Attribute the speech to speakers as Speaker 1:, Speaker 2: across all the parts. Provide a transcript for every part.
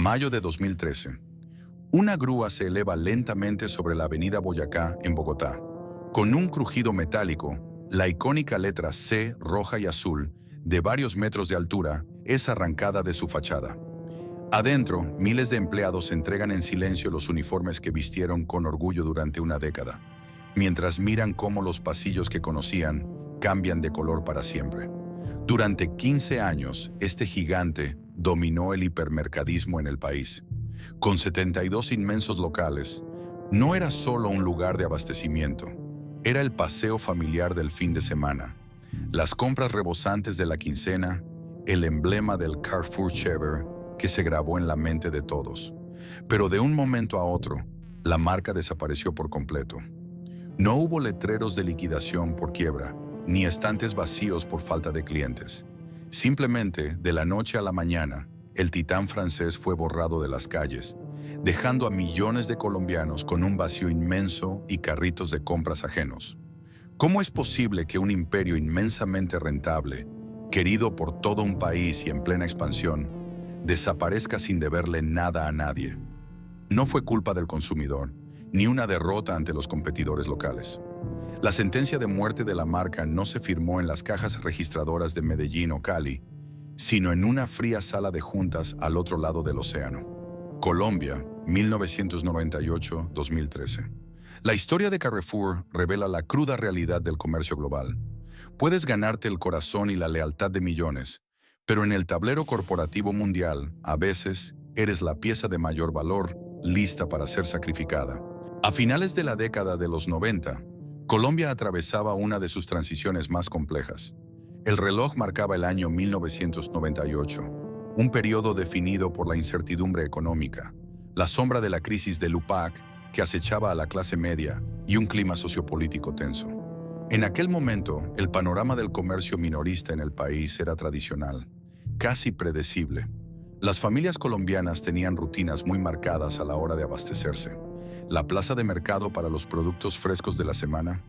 Speaker 1: Mayo de 2013. Una grúa se eleva lentamente sobre la avenida Boyacá, en Bogotá. Con un crujido metálico, la icónica letra C, roja y azul, de varios metros de altura, es arrancada de su fachada. Adentro, miles de empleados entregan en silencio los uniformes que vistieron con orgullo durante una década, mientras miran cómo los pasillos que conocían cambian de color para siempre. Durante 15 años, este gigante dominó el hipermercadismo en el país. Con 72 inmensos locales, no era solo un lugar de abastecimiento, era el paseo familiar del fin de semana, las compras rebosantes de la quincena, el emblema del Carrefour Chévere que se grabó en la mente de todos. Pero de un momento a otro, la marca desapareció por completo. No hubo letreros de liquidación por quiebra, ni estantes vacíos por falta de clientes. Simplemente, de la noche a la mañana, el titán francés fue borrado de las calles, dejando a millones de colombianos con un vacío inmenso y carritos de compras ajenos. ¿Cómo es posible que un imperio inmensamente rentable, querido por todo un país y en plena expansión, desaparezca sin deberle nada a nadie? No fue culpa del consumidor, ni una derrota ante los competidores locales. La sentencia de muerte de la marca no se firmó en las cajas registradoras de Medellín o Cali, sino en una fría sala de juntas al otro lado del océano. Colombia, 1998-2013. La historia de Carrefour revela la cruda realidad del comercio global. Puedes ganarte el corazón y la lealtad de millones, pero en el tablero corporativo mundial, a veces, eres la pieza de mayor valor, lista para ser sacrificada. A finales de la década de los 90, Colombia atravesaba una de sus transiciones más complejas. El reloj marcaba el año 1998, un periodo definido por la incertidumbre económica, la sombra de la crisis del UPAC que acechaba a la clase media y un clima sociopolítico tenso. En aquel momento, el panorama del comercio minorista en el país era tradicional, casi predecible. Las familias colombianas tenían rutinas muy marcadas a la hora de abastecerse. La plaza de mercado para los productos frescos de la semana,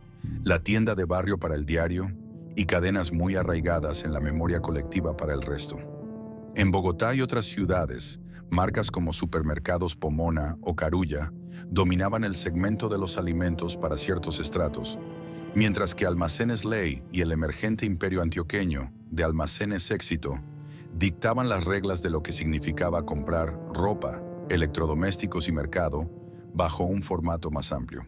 Speaker 1: la tienda de barrio para el diario, y cadenas muy arraigadas en la memoria colectiva para el resto. En Bogotá y otras ciudades, marcas como Supermercados Pomona o Carulla dominaban el segmento de los alimentos para ciertos estratos, mientras que Almacenes Ley y el emergente imperio antioqueño de Almacenes Éxito dictaban las reglas de lo que significaba comprar ropa, electrodomésticos y mercado bajo un formato más amplio.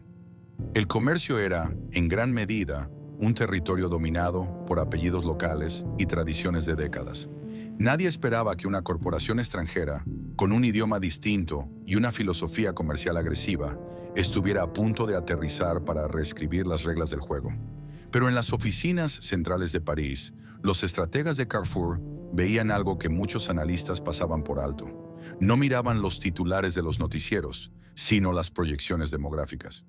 Speaker 1: El comercio era, en gran medida, un territorio dominado por apellidos locales y tradiciones de décadas. Nadie esperaba que una corporación extranjera, con un idioma distinto y una filosofía comercial agresiva, estuviera a punto de aterrizar para reescribir las reglas del juego. Pero en las oficinas centrales de París, los estrategas de Carrefour veían algo que muchos analistas pasaban por alto. No miraban los titulares de los noticieros, sino las proyecciones demográficas.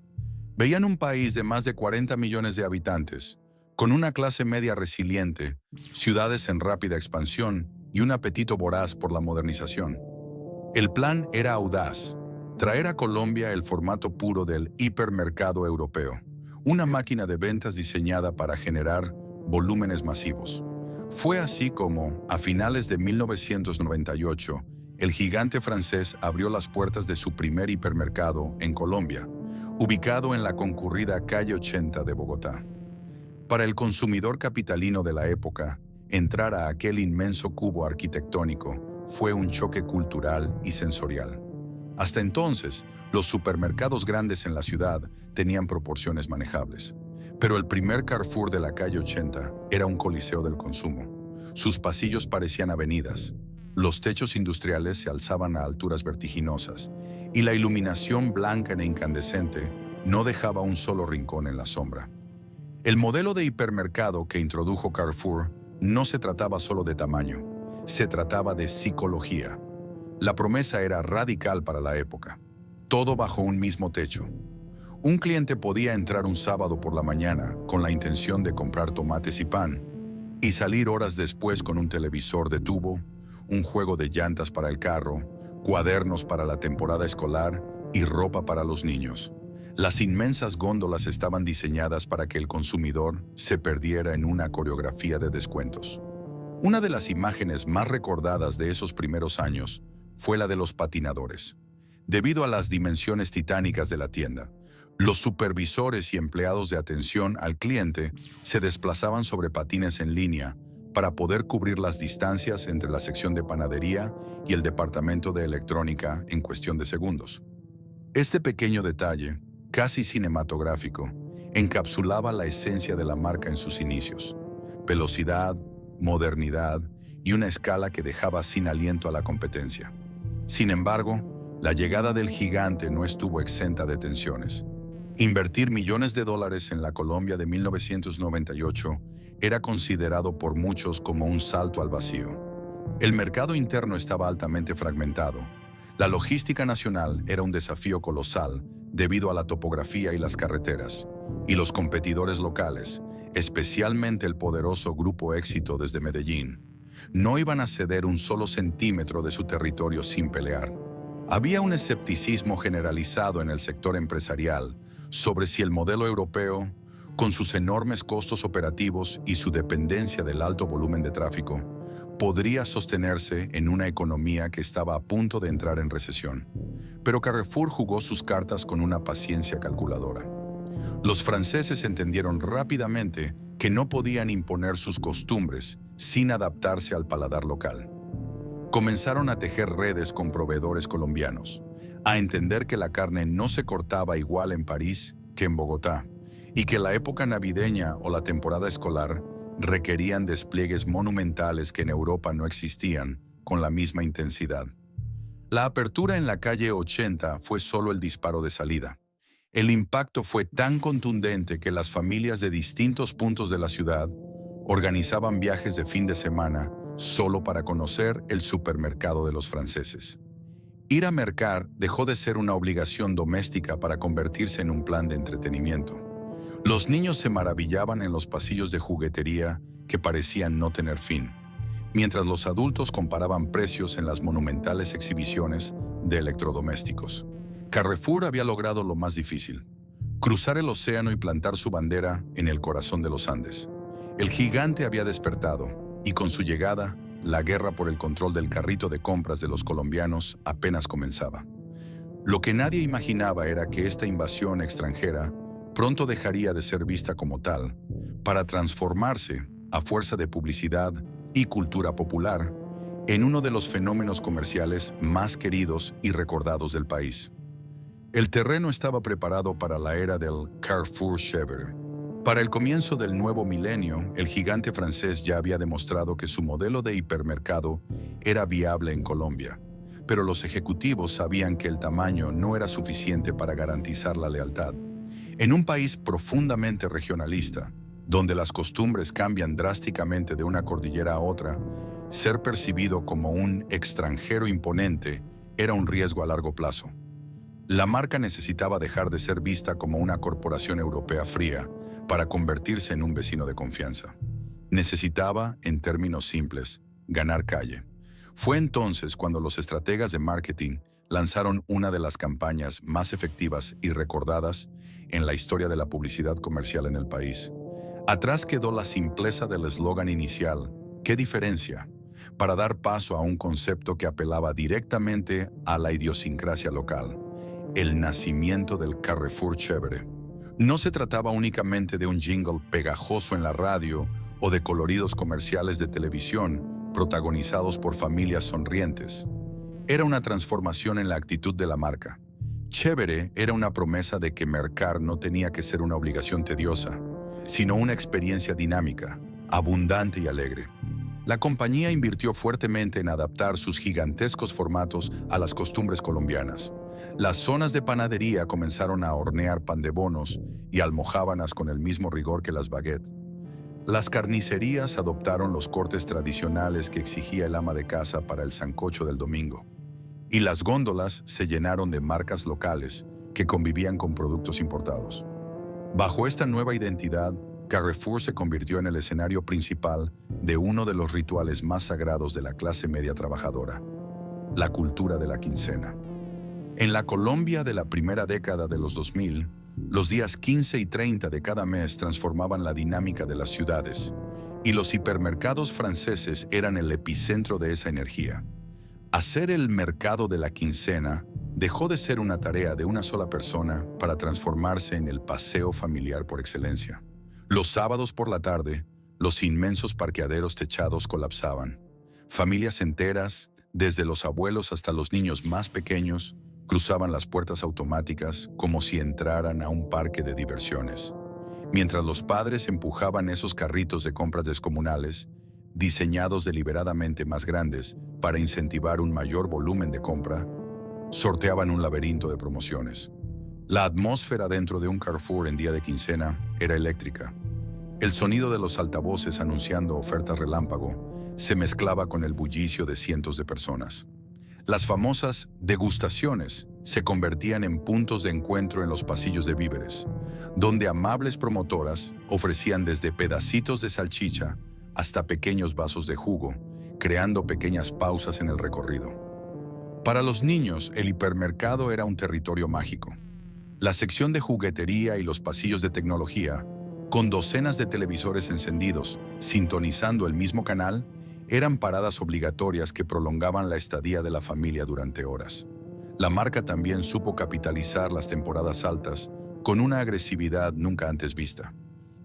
Speaker 1: Veían un país de más de 40 millones de habitantes, con una clase media resiliente, ciudades en rápida expansión y un apetito voraz por la modernización. El plan era audaz: traer a Colombia el formato puro del hipermercado europeo, una máquina de ventas diseñada para generar volúmenes masivos. Fue así como, a finales de 1998, el gigante francés abrió las puertas de su primer hipermercado en Colombia, ubicado en la concurrida calle 80 de Bogotá. Para el consumidor capitalino de la época, entrar a aquel inmenso cubo arquitectónico fue un choque cultural y sensorial. Hasta entonces, los supermercados grandes en la ciudad tenían proporciones manejables, pero el primer Carrefour de la calle 80 era un coliseo del consumo. Sus pasillos parecían avenidas, los techos industriales se alzaban a alturas vertiginosas, y la iluminación blanca e incandescente no dejaba un solo rincón en la sombra. El modelo de hipermercado que introdujo Carrefour no se trataba solo de tamaño, se trataba de psicología. La promesa era radical para la época: todo bajo un mismo techo. Un cliente podía entrar un sábado por la mañana con la intención de comprar tomates y pan, y salir horas después con un televisor de tubo, un juego de llantas para el carro, cuadernos para la temporada escolar y ropa para los niños. Las inmensas góndolas estaban diseñadas para que el consumidor se perdiera en una coreografía de descuentos. Una de las imágenes más recordadas de esos primeros años fue la de los patinadores. Debido a las dimensiones titánicas de la tienda, los supervisores y empleados de atención al cliente se desplazaban sobre patines en línea para poder cubrir las distancias entre la sección de panadería y el departamento de electrónica en cuestión de segundos. Este pequeño detalle, casi cinematográfico, encapsulaba la esencia de la marca en sus inicios: velocidad, modernidad y una escala que dejaba sin aliento a la competencia. Sin embargo, la llegada del gigante no estuvo exenta de tensiones. Invertir millones de dólares en la Colombia de 1998 era considerado por muchos como un salto al vacío. El mercado interno estaba altamente fragmentado. La logística nacional era un desafío colosal debido a la topografía y las carreteras, y los competidores locales, especialmente el poderoso Grupo Éxito desde Medellín, no iban a ceder un solo centímetro de su territorio sin pelear. Había un escepticismo generalizado en el sector empresarial sobre si el modelo europeo, con sus enormes costos operativos y su dependencia del alto volumen de tráfico, podría sostenerse en una economía que estaba a punto de entrar en recesión. Pero Carrefour jugó sus cartas con una paciencia calculadora. Los franceses entendieron rápidamente que no podían imponer sus costumbres sin adaptarse al paladar local. Comenzaron a tejer redes con proveedores colombianos, a entender que la carne no se cortaba igual en París que en Bogotá, y que la época navideña o la temporada escolar requerían despliegues monumentales que en Europa no existían con la misma intensidad. La apertura en la calle 80 fue solo el disparo de salida. El impacto fue tan contundente que las familias de distintos puntos de la ciudad organizaban viajes de fin de semana solo para conocer el supermercado de los franceses. Ir a mercar dejó de ser una obligación doméstica para convertirse en un plan de entretenimiento. Los niños se maravillaban en los pasillos de juguetería que parecían no tener fin, mientras los adultos comparaban precios en las monumentales exhibiciones de electrodomésticos. Carrefour había logrado lo más difícil: cruzar el océano y plantar su bandera en el corazón de los Andes. El gigante había despertado, y con su llegada, la guerra por el control del carrito de compras de los colombianos apenas comenzaba. Lo que nadie imaginaba era que esta invasión extranjera pronto dejaría de ser vista como tal, para transformarse, a fuerza de publicidad y cultura popular, en uno de los fenómenos comerciales más queridos y recordados del país. El terreno estaba preparado para la era del Carrefour chévere. Para el comienzo del nuevo milenio, el gigante francés ya había demostrado que su modelo de hipermercado era viable en Colombia, pero los ejecutivos sabían que el tamaño no era suficiente para garantizar la lealtad. En un país profundamente regionalista, donde las costumbres cambian drásticamente de una cordillera a otra, ser percibido como un extranjero imponente era un riesgo a largo plazo. La marca necesitaba dejar de ser vista como una corporación europea fría para convertirse en un vecino de confianza. Necesitaba, en términos simples, ganar calle. Fue entonces cuando los estrategas de marketing lanzaron una de las campañas más efectivas y recordadas en la historia de la publicidad comercial en el país. Atrás quedó la simpleza del eslogan inicial: ¿qué diferencia?, para dar paso a un concepto que apelaba directamente a la idiosincrasia local: el nacimiento del Carrefour chévere. No se trataba únicamente de un jingle pegajoso en la radio o de coloridos comerciales de televisión protagonizados por familias sonrientes. Era una transformación en la actitud de la marca. Chévere era una promesa de que mercar no tenía que ser una obligación tediosa, sino una experiencia dinámica, abundante y alegre. La compañía invirtió fuertemente en adaptar sus gigantescos formatos a las costumbres colombianas. Las zonas de panadería comenzaron a hornear pan de bonos y almojábanas con el mismo rigor que las baguettes. Las carnicerías adoptaron los cortes tradicionales que exigía el ama de casa para el sancocho del domingo. Y las góndolas se llenaron de marcas locales que convivían con productos importados. Bajo esta nueva identidad, Carrefour se convirtió en el escenario principal de uno de los rituales más sagrados de la clase media trabajadora: la cultura de la quincena. En la Colombia de la primera década de los 2000, los días 15 y 30 de cada mes transformaban la dinámica de las ciudades, y los hipermercados franceses eran el epicentro de esa energía. Hacer el mercado de la quincena dejó de ser una tarea de una sola persona para transformarse en el paseo familiar por excelencia. Los sábados por la tarde, los inmensos parqueaderos techados colapsaban. Familias enteras, desde los abuelos hasta los niños más pequeños, cruzaban las puertas automáticas como si entraran a un parque de diversiones. Mientras los padres empujaban esos carritos de compras descomunales, diseñados deliberadamente más grandes para incentivar un mayor volumen de compra, sorteaban un laberinto de promociones. La atmósfera dentro de un Carrefour en día de quincena era eléctrica. El sonido de los altavoces anunciando ofertas relámpago se mezclaba con el bullicio de cientos de personas. Las famosas degustaciones se convertían en puntos de encuentro en los pasillos de víveres, donde amables promotoras ofrecían desde pedacitos de salchicha hasta pequeños vasos de jugo, creando pequeñas pausas en el recorrido. Para los niños, el hipermercado era un territorio mágico. La sección de juguetería y los pasillos de tecnología, con docenas de televisores encendidos, sintonizando el mismo canal, eran paradas obligatorias que prolongaban la estadía de la familia durante horas. La marca también supo capitalizar las temporadas altas con una agresividad nunca antes vista.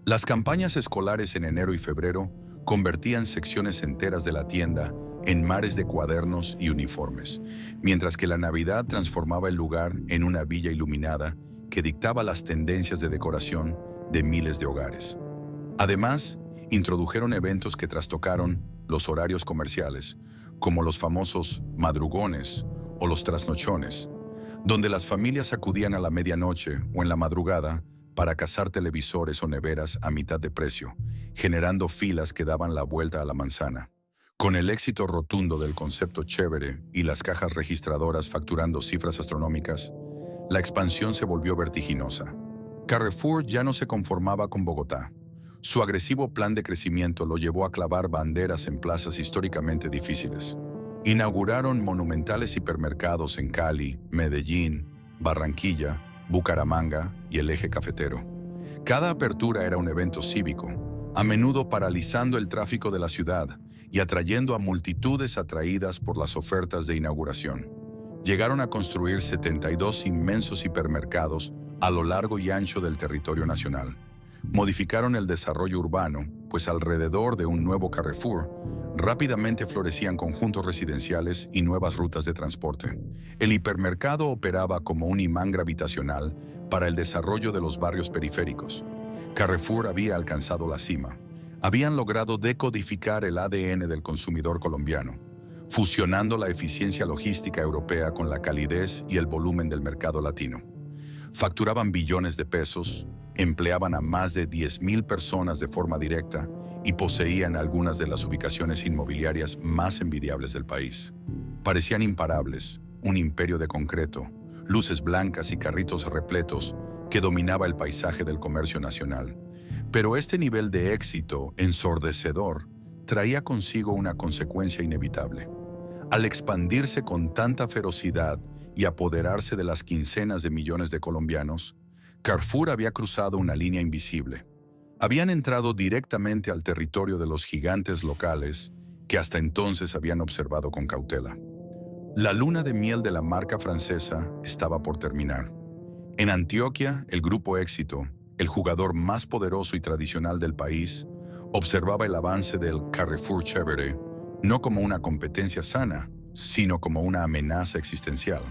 Speaker 1: Las campañas escolares en enero y febrero convertían secciones enteras de la tienda en mares de cuadernos y uniformes, mientras que la Navidad transformaba el lugar en una villa iluminada que dictaba las tendencias de decoración de miles de hogares. Además, introdujeron eventos que trastocaron los horarios comerciales, como los famosos madrugones o los trasnochones, donde las familias acudían a la medianoche o en la madrugada para cazar televisores o neveras a mitad de precio, generando filas que daban la vuelta a la manzana. Con el éxito rotundo del concepto chévere y las cajas registradoras facturando cifras astronómicas, la expansión se volvió vertiginosa. Carrefour ya no se conformaba con Bogotá. Su agresivo plan de crecimiento lo llevó a clavar banderas en plazas históricamente difíciles. Inauguraron monumentales hipermercados en Cali, Medellín, Barranquilla, Bucaramanga y el Eje Cafetero. Cada apertura era un evento cívico, a menudo paralizando el tráfico de la ciudad y atrayendo a multitudes atraídas por las ofertas de inauguración. Llegaron a construir 72 inmensos hipermercados a lo largo y ancho del territorio nacional. Modificaron el desarrollo urbano, pues alrededor de un nuevo Carrefour, rápidamente florecían conjuntos residenciales y nuevas rutas de transporte. El hipermercado operaba como un imán gravitacional para el desarrollo de los barrios periféricos. Carrefour había alcanzado la cima. Habían logrado decodificar el ADN del consumidor colombiano, fusionando la eficiencia logística europea con la calidez y el volumen del mercado latino. Facturaban billones de pesos, empleaban a más de 10.000 personas de forma directa y poseían algunas de las ubicaciones inmobiliarias más envidiables del país. Parecían imparables, un imperio de concreto, luces blancas y carritos repletos que dominaba el paisaje del comercio nacional. Pero este nivel de éxito ensordecedor traía consigo una consecuencia inevitable. Al expandirse con tanta ferocidad y apoderarse de las quincenas de millones de colombianos, Carrefour había cruzado una línea invisible. Habían entrado directamente al territorio de los gigantes locales que hasta entonces habían observado con cautela. La luna de miel de la marca francesa estaba por terminar. En Antioquia, el Grupo Éxito, el jugador más poderoso y tradicional del país, observaba el avance del Carrefour chévere no como una competencia sana, sino como una amenaza existencial.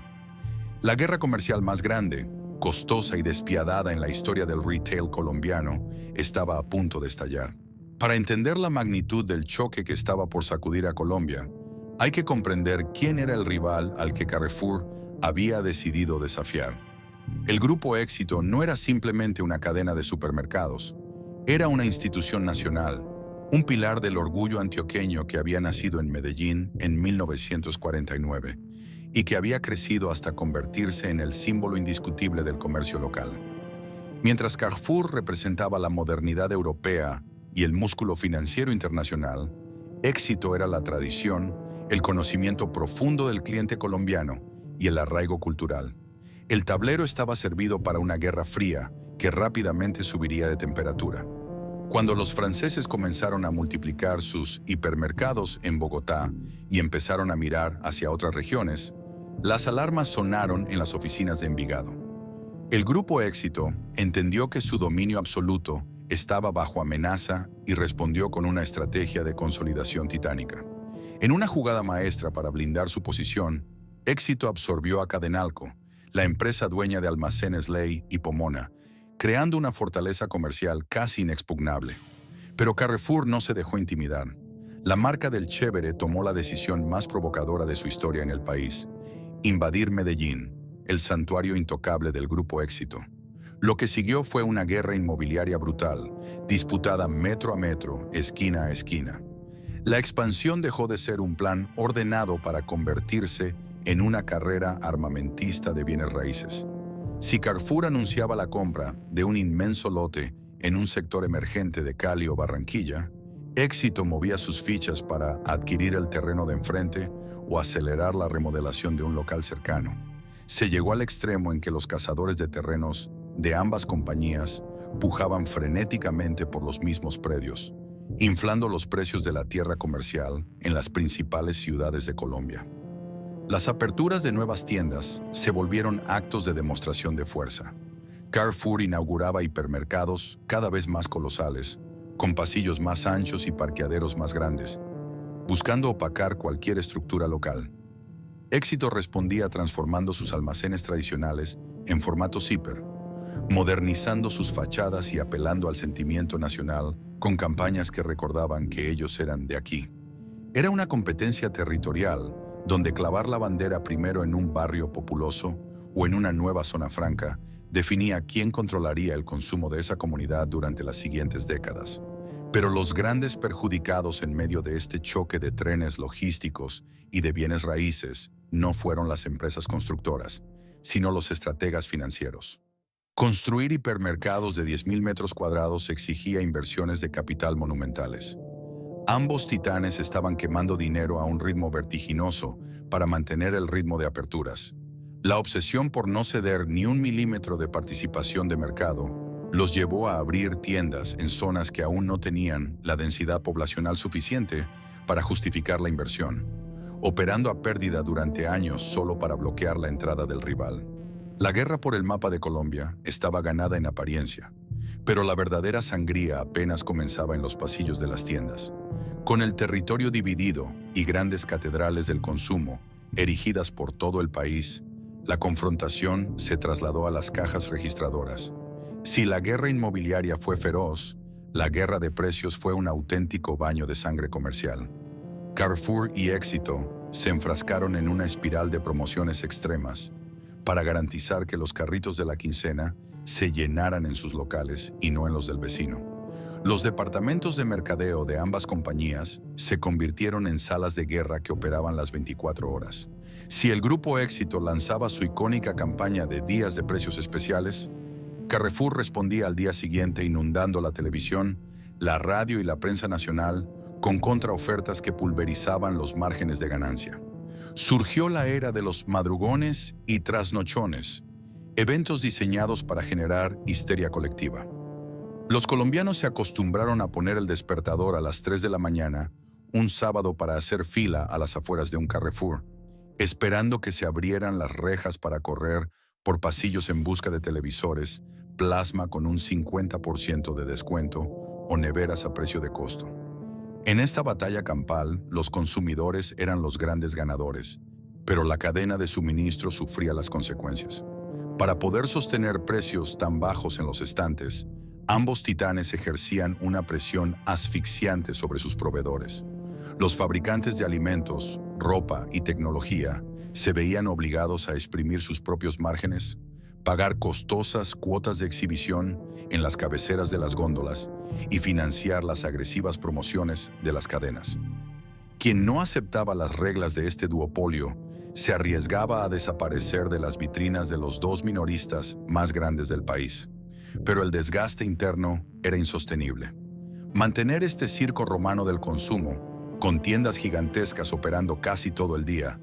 Speaker 1: La guerra comercial más grande, costosa y despiadada en la historia del retail colombiano, estaba a punto de estallar. Para entender la magnitud del choque que estaba por sacudir a Colombia, hay que comprender quién era el rival al que Carrefour había decidido desafiar. El Grupo Éxito no era simplemente una cadena de supermercados, era una institución nacional, un pilar del orgullo antioqueño que había nacido en Medellín en 1949 y que había crecido hasta convertirse en el símbolo indiscutible del comercio local. Mientras Carrefour representaba la modernidad europea y el músculo financiero internacional, Éxito era la tradición, el conocimiento profundo del cliente colombiano y el arraigo cultural. El tablero estaba servido para una guerra fría que rápidamente subiría de temperatura. Cuando los franceses comenzaron a multiplicar sus hipermercados en Bogotá y empezaron a mirar hacia otras regiones, las alarmas sonaron en las oficinas de Envigado. El Grupo Éxito entendió que su dominio absoluto estaba bajo amenaza y respondió con una estrategia de consolidación titánica. En una jugada maestra para blindar su posición, Éxito absorbió a Cadenalco, la empresa dueña de Almacenes Ley y Pomona, creando una fortaleza comercial casi inexpugnable. Pero Carrefour no se dejó intimidar. La marca del Chévere tomó la decisión más provocadora de su historia en el país: invadir Medellín, el santuario intocable del Grupo Éxito. Lo que siguió fue una guerra inmobiliaria brutal, disputada metro a metro, esquina a esquina. La expansión dejó de ser un plan ordenado para convertirse en una carrera armamentista de bienes raíces. Si Carrefour anunciaba la compra de un inmenso lote en un sector emergente de Cali o Barranquilla, Éxito movía sus fichas para adquirir el terreno de enfrente o acelerar la remodelación de un local cercano. Se llegó al extremo en que los cazadores de terrenos de ambas compañías pujaban frenéticamente por los mismos predios, inflando los precios de la tierra comercial en las principales ciudades de Colombia. Las aperturas de nuevas tiendas se volvieron actos de demostración de fuerza. Carrefour inauguraba hipermercados cada vez más colosales, con pasillos más anchos y parqueaderos más grandes, buscando opacar cualquier estructura local. Éxito respondía transformando sus almacenes tradicionales en formatos hiper, modernizando sus fachadas y apelando al sentimiento nacional con campañas que recordaban que ellos eran de aquí. Era una competencia territorial donde clavar la bandera primero en un barrio populoso o en una nueva zona franca definía quién controlaría el consumo de esa comunidad durante las siguientes décadas. Pero los grandes perjudicados en medio de este choque de trenes logísticos y de bienes raíces no fueron las empresas constructoras, sino los estrategas financieros. Construir hipermercados de 10.000 metros cuadrados exigía inversiones de capital monumentales. Ambos titanes estaban quemando dinero a un ritmo vertiginoso para mantener el ritmo de aperturas. La obsesión por no ceder ni un milímetro de participación de mercado los llevó a abrir tiendas en zonas que aún no tenían la densidad poblacional suficiente para justificar la inversión, operando a pérdida durante años solo para bloquear la entrada del rival. La guerra por el mapa de Colombia estaba ganada en apariencia, pero la verdadera sangría apenas comenzaba en los pasillos de las tiendas. Con el territorio dividido y grandes catedrales del consumo erigidas por todo el país, la confrontación se trasladó a las cajas registradoras. Si la guerra inmobiliaria fue feroz, la guerra de precios fue un auténtico baño de sangre comercial. Carrefour y Éxito se enfrascaron en una espiral de promociones extremas para garantizar que los carritos de la quincena se llenaran en sus locales y no en los del vecino. Los departamentos de mercadeo de ambas compañías se convirtieron en salas de guerra que operaban las 24 horas. Si el Grupo Éxito lanzaba su icónica campaña de días de precios especiales, Carrefour respondía al día siguiente inundando la televisión, la radio y la prensa nacional con contraofertas que pulverizaban los márgenes de ganancia. Surgió la era de los madrugones y trasnochones, eventos diseñados para generar histeria colectiva. Los colombianos se acostumbraron a poner el despertador a las 3 de la mañana, un sábado, para hacer fila a las afueras de un Carrefour, esperando que se abrieran las rejas para correr por pasillos en busca de televisores, plasma con un 50% de descuento o neveras a precio de costo. En esta batalla campal, los consumidores eran los grandes ganadores, pero la cadena de suministro sufría las consecuencias. Para poder sostener precios tan bajos en los estantes, ambos titanes ejercían una presión asfixiante sobre sus proveedores. Los fabricantes de alimentos, ropa y tecnología se veían obligados a exprimir sus propios márgenes, pagar costosas cuotas de exhibición en las cabeceras de las góndolas y financiar las agresivas promociones de las cadenas. Quien no aceptaba las reglas de este duopolio se arriesgaba a desaparecer de las vitrinas de los dos minoristas más grandes del país. Pero el desgaste interno era insostenible. Mantener este circo romano del consumo, con tiendas gigantescas operando casi todo el día,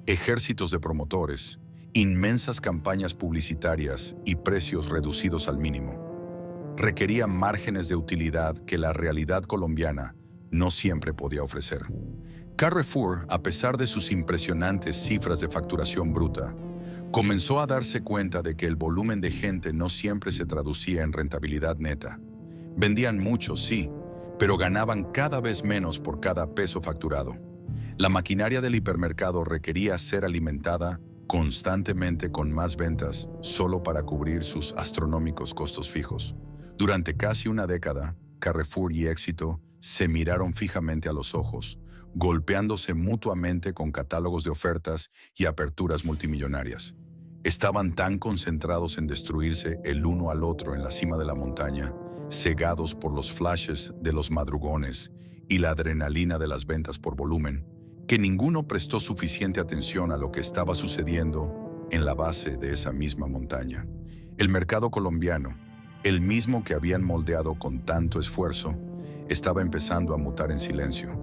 Speaker 1: ejércitos de promotores, inmensas campañas publicitarias y precios reducidos al mínimo. requería márgenes de utilidad que la realidad colombiana no siempre podía ofrecer. Carrefour, a pesar de sus impresionantes cifras de facturación bruta, comenzó a darse cuenta de que el volumen de gente no siempre se traducía en rentabilidad neta. Vendían mucho, sí, pero ganaban cada vez menos por cada peso facturado. La maquinaria del hipermercado requería ser alimentada constantemente con más ventas solo para cubrir sus astronómicos costos fijos. Durante casi una década, Carrefour y Éxito se miraron fijamente a los ojos, golpeándose mutuamente con catálogos de ofertas y aperturas multimillonarias. Estaban tan concentrados en destruirse el uno al otro en la cima de la montaña, cegados por los flashes de los madrugones y la adrenalina de las ventas por volumen, que ninguno prestó suficiente atención a lo que estaba sucediendo en la base de esa misma montaña. El mercado colombiano, el mismo que habían moldeado con tanto esfuerzo, estaba empezando a mutar en silencio.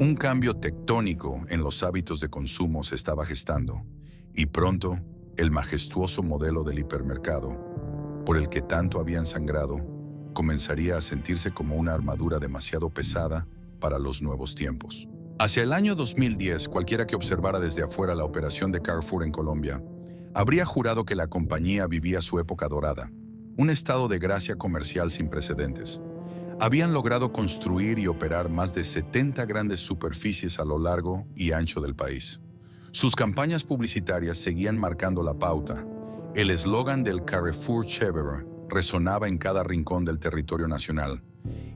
Speaker 1: Un cambio tectónico en los hábitos de consumo se estaba gestando, y pronto el majestuoso modelo del hipermercado, por el que tanto habían sangrado, comenzaría a sentirse como una armadura demasiado pesada para los nuevos tiempos. Hacia el año 2010, cualquiera que observara desde afuera la operación de Carrefour en Colombia, habría jurado que la compañía vivía su época dorada, un estado de gracia comercial sin precedentes. Habían logrado construir y operar más de 70 grandes superficies a lo largo y ancho del país. Sus campañas publicitarias seguían marcando la pauta. El eslogan del Carrefour Chévere resonaba en cada rincón del territorio nacional,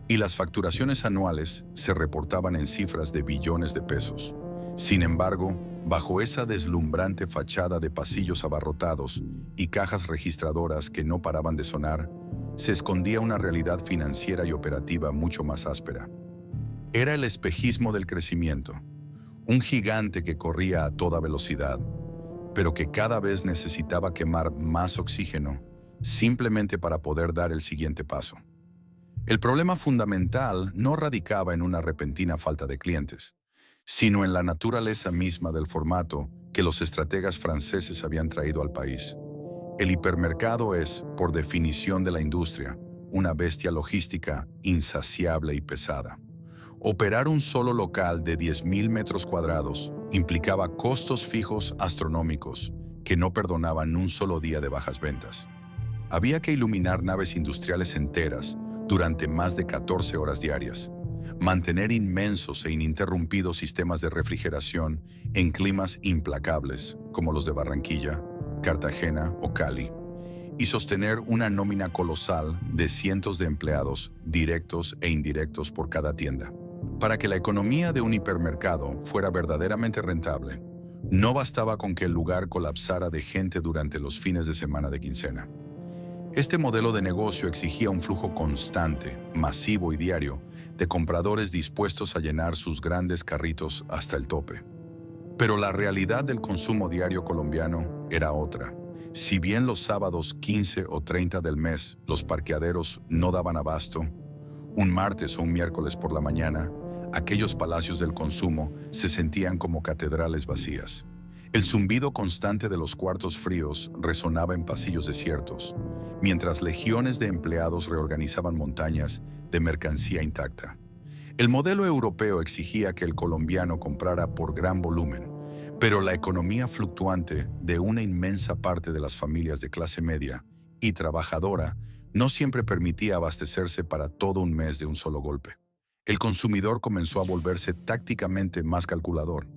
Speaker 1: y las facturaciones anuales se reportaban en cifras de billones de pesos. Sin embargo, bajo esa deslumbrante fachada de pasillos abarrotados y cajas registradoras que no paraban de sonar, se escondía una realidad financiera y operativa mucho más áspera. Era el espejismo del crecimiento, un gigante que corría a toda velocidad, pero que cada vez necesitaba quemar más oxígeno simplemente para poder dar el siguiente paso. El problema fundamental no radicaba en una repentina falta de clientes, sino en la naturaleza misma del formato que los estrategas franceses habían traído al país. El hipermercado es, por definición de la industria, una bestia logística insaciable y pesada. Operar un solo local de 10.000 metros cuadrados implicaba costos fijos astronómicos que no perdonaban un solo día de bajas ventas. Había que iluminar naves industriales enteras durante más de 14 horas diarias, mantener inmensos e ininterrumpidos sistemas de refrigeración en climas implacables como los de Barranquilla, Cartagena o Cali, y sostener una nómina colosal de cientos de empleados directos e indirectos por cada tienda. Para que la economía de un hipermercado fuera verdaderamente rentable, no bastaba con que el lugar colapsara de gente durante los fines de semana de quincena. Este modelo de negocio exigía un flujo constante, masivo y diario de compradores dispuestos a llenar sus grandes carritos hasta el tope. Pero la realidad del consumo diario colombiano era otra. Si bien los sábados 15 o 30 del mes los parqueaderos no daban abasto, un martes o un miércoles por la mañana, aquellos palacios del consumo se sentían como catedrales vacías. El zumbido constante de los cuartos fríos resonaba en pasillos desiertos, mientras legiones de empleados reorganizaban montañas de mercancía intacta. El modelo europeo exigía que el colombiano comprara por gran volumen, pero la economía fluctuante de una inmensa parte de las familias de clase media y trabajadora no siempre permitía abastecerse para todo un mes de un solo golpe. El consumidor comenzó a volverse tácticamente más calculador.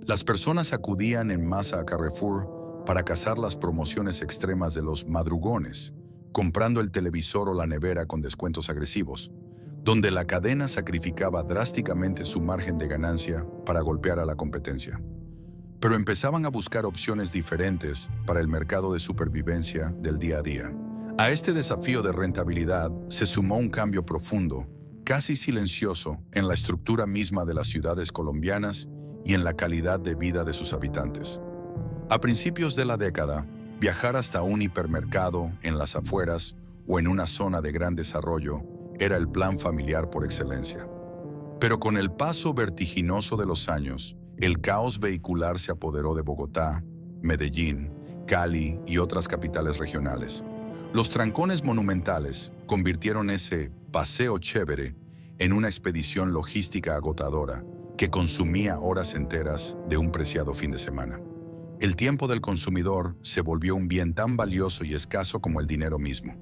Speaker 1: Las personas acudían en masa a Carrefour para cazar las promociones extremas de los madrugones, comprando el televisor o la nevera con descuentos agresivos, donde la cadena sacrificaba drásticamente su margen de ganancia para golpear a la competencia. Pero empezaban a buscar opciones diferentes para el mercado de supervivencia del día a día. A este desafío de rentabilidad se sumó un cambio profundo, casi silencioso, en la estructura misma de las ciudades colombianas y en la calidad de vida de sus habitantes. A principios de la década, viajar hasta un hipermercado en las afueras o en una zona de gran desarrollo era el plan familiar por excelencia. Pero con el paso vertiginoso de los años, el caos vehicular se apoderó de Bogotá, Medellín, Cali y otras capitales regionales. Los trancones monumentales convirtieron ese paseo chévere en una expedición logística agotadora que consumía horas enteras de un preciado fin de semana. El tiempo del consumidor se volvió un bien tan valioso y escaso como el dinero mismo.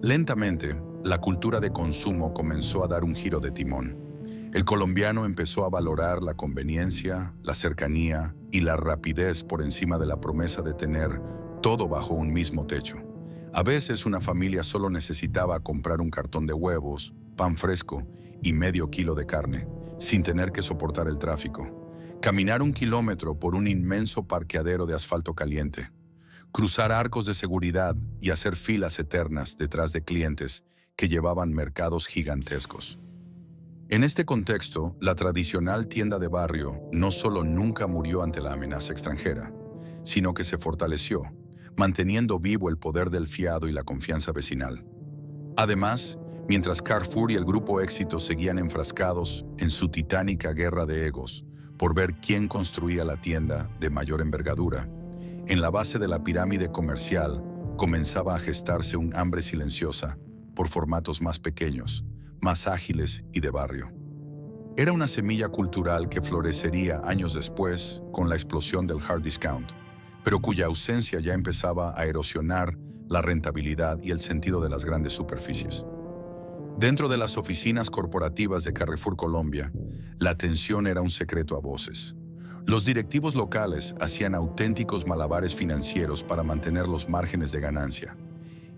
Speaker 1: Lentamente, la cultura de consumo comenzó a dar un giro de timón. El colombiano empezó a valorar la conveniencia, la cercanía y la rapidez por encima de la promesa de tener todo bajo un mismo techo. A veces una familia solo necesitaba comprar un cartón de huevos, pan fresco y medio kilo de carne, sin tener que soportar el tráfico. Caminar 1 kilómetro por un inmenso parqueadero de asfalto caliente. Cruzar arcos de seguridad y hacer filas eternas detrás de clientes que llevaban mercados gigantescos. En este contexto, la tradicional tienda de barrio no solo nunca murió ante la amenaza extranjera, sino que se fortaleció, manteniendo vivo el poder del fiado y la confianza vecinal. Además, mientras Carrefour y el Grupo Éxito seguían enfrascados en su titánica guerra de egos por ver quién construía la tienda de mayor envergadura, en la base de la pirámide comercial comenzaba a gestarse un hambre silenciosa por formatos más pequeños, más ágiles y de barrio. Era una semilla cultural que florecería años después con la explosión del hard discount, pero cuya ausencia ya empezaba a erosionar la rentabilidad y el sentido de las grandes superficies. Dentro de las oficinas corporativas de Carrefour Colombia, la tensión era un secreto a voces. Los directivos locales hacían auténticos malabares financieros para mantener los márgenes de ganancia.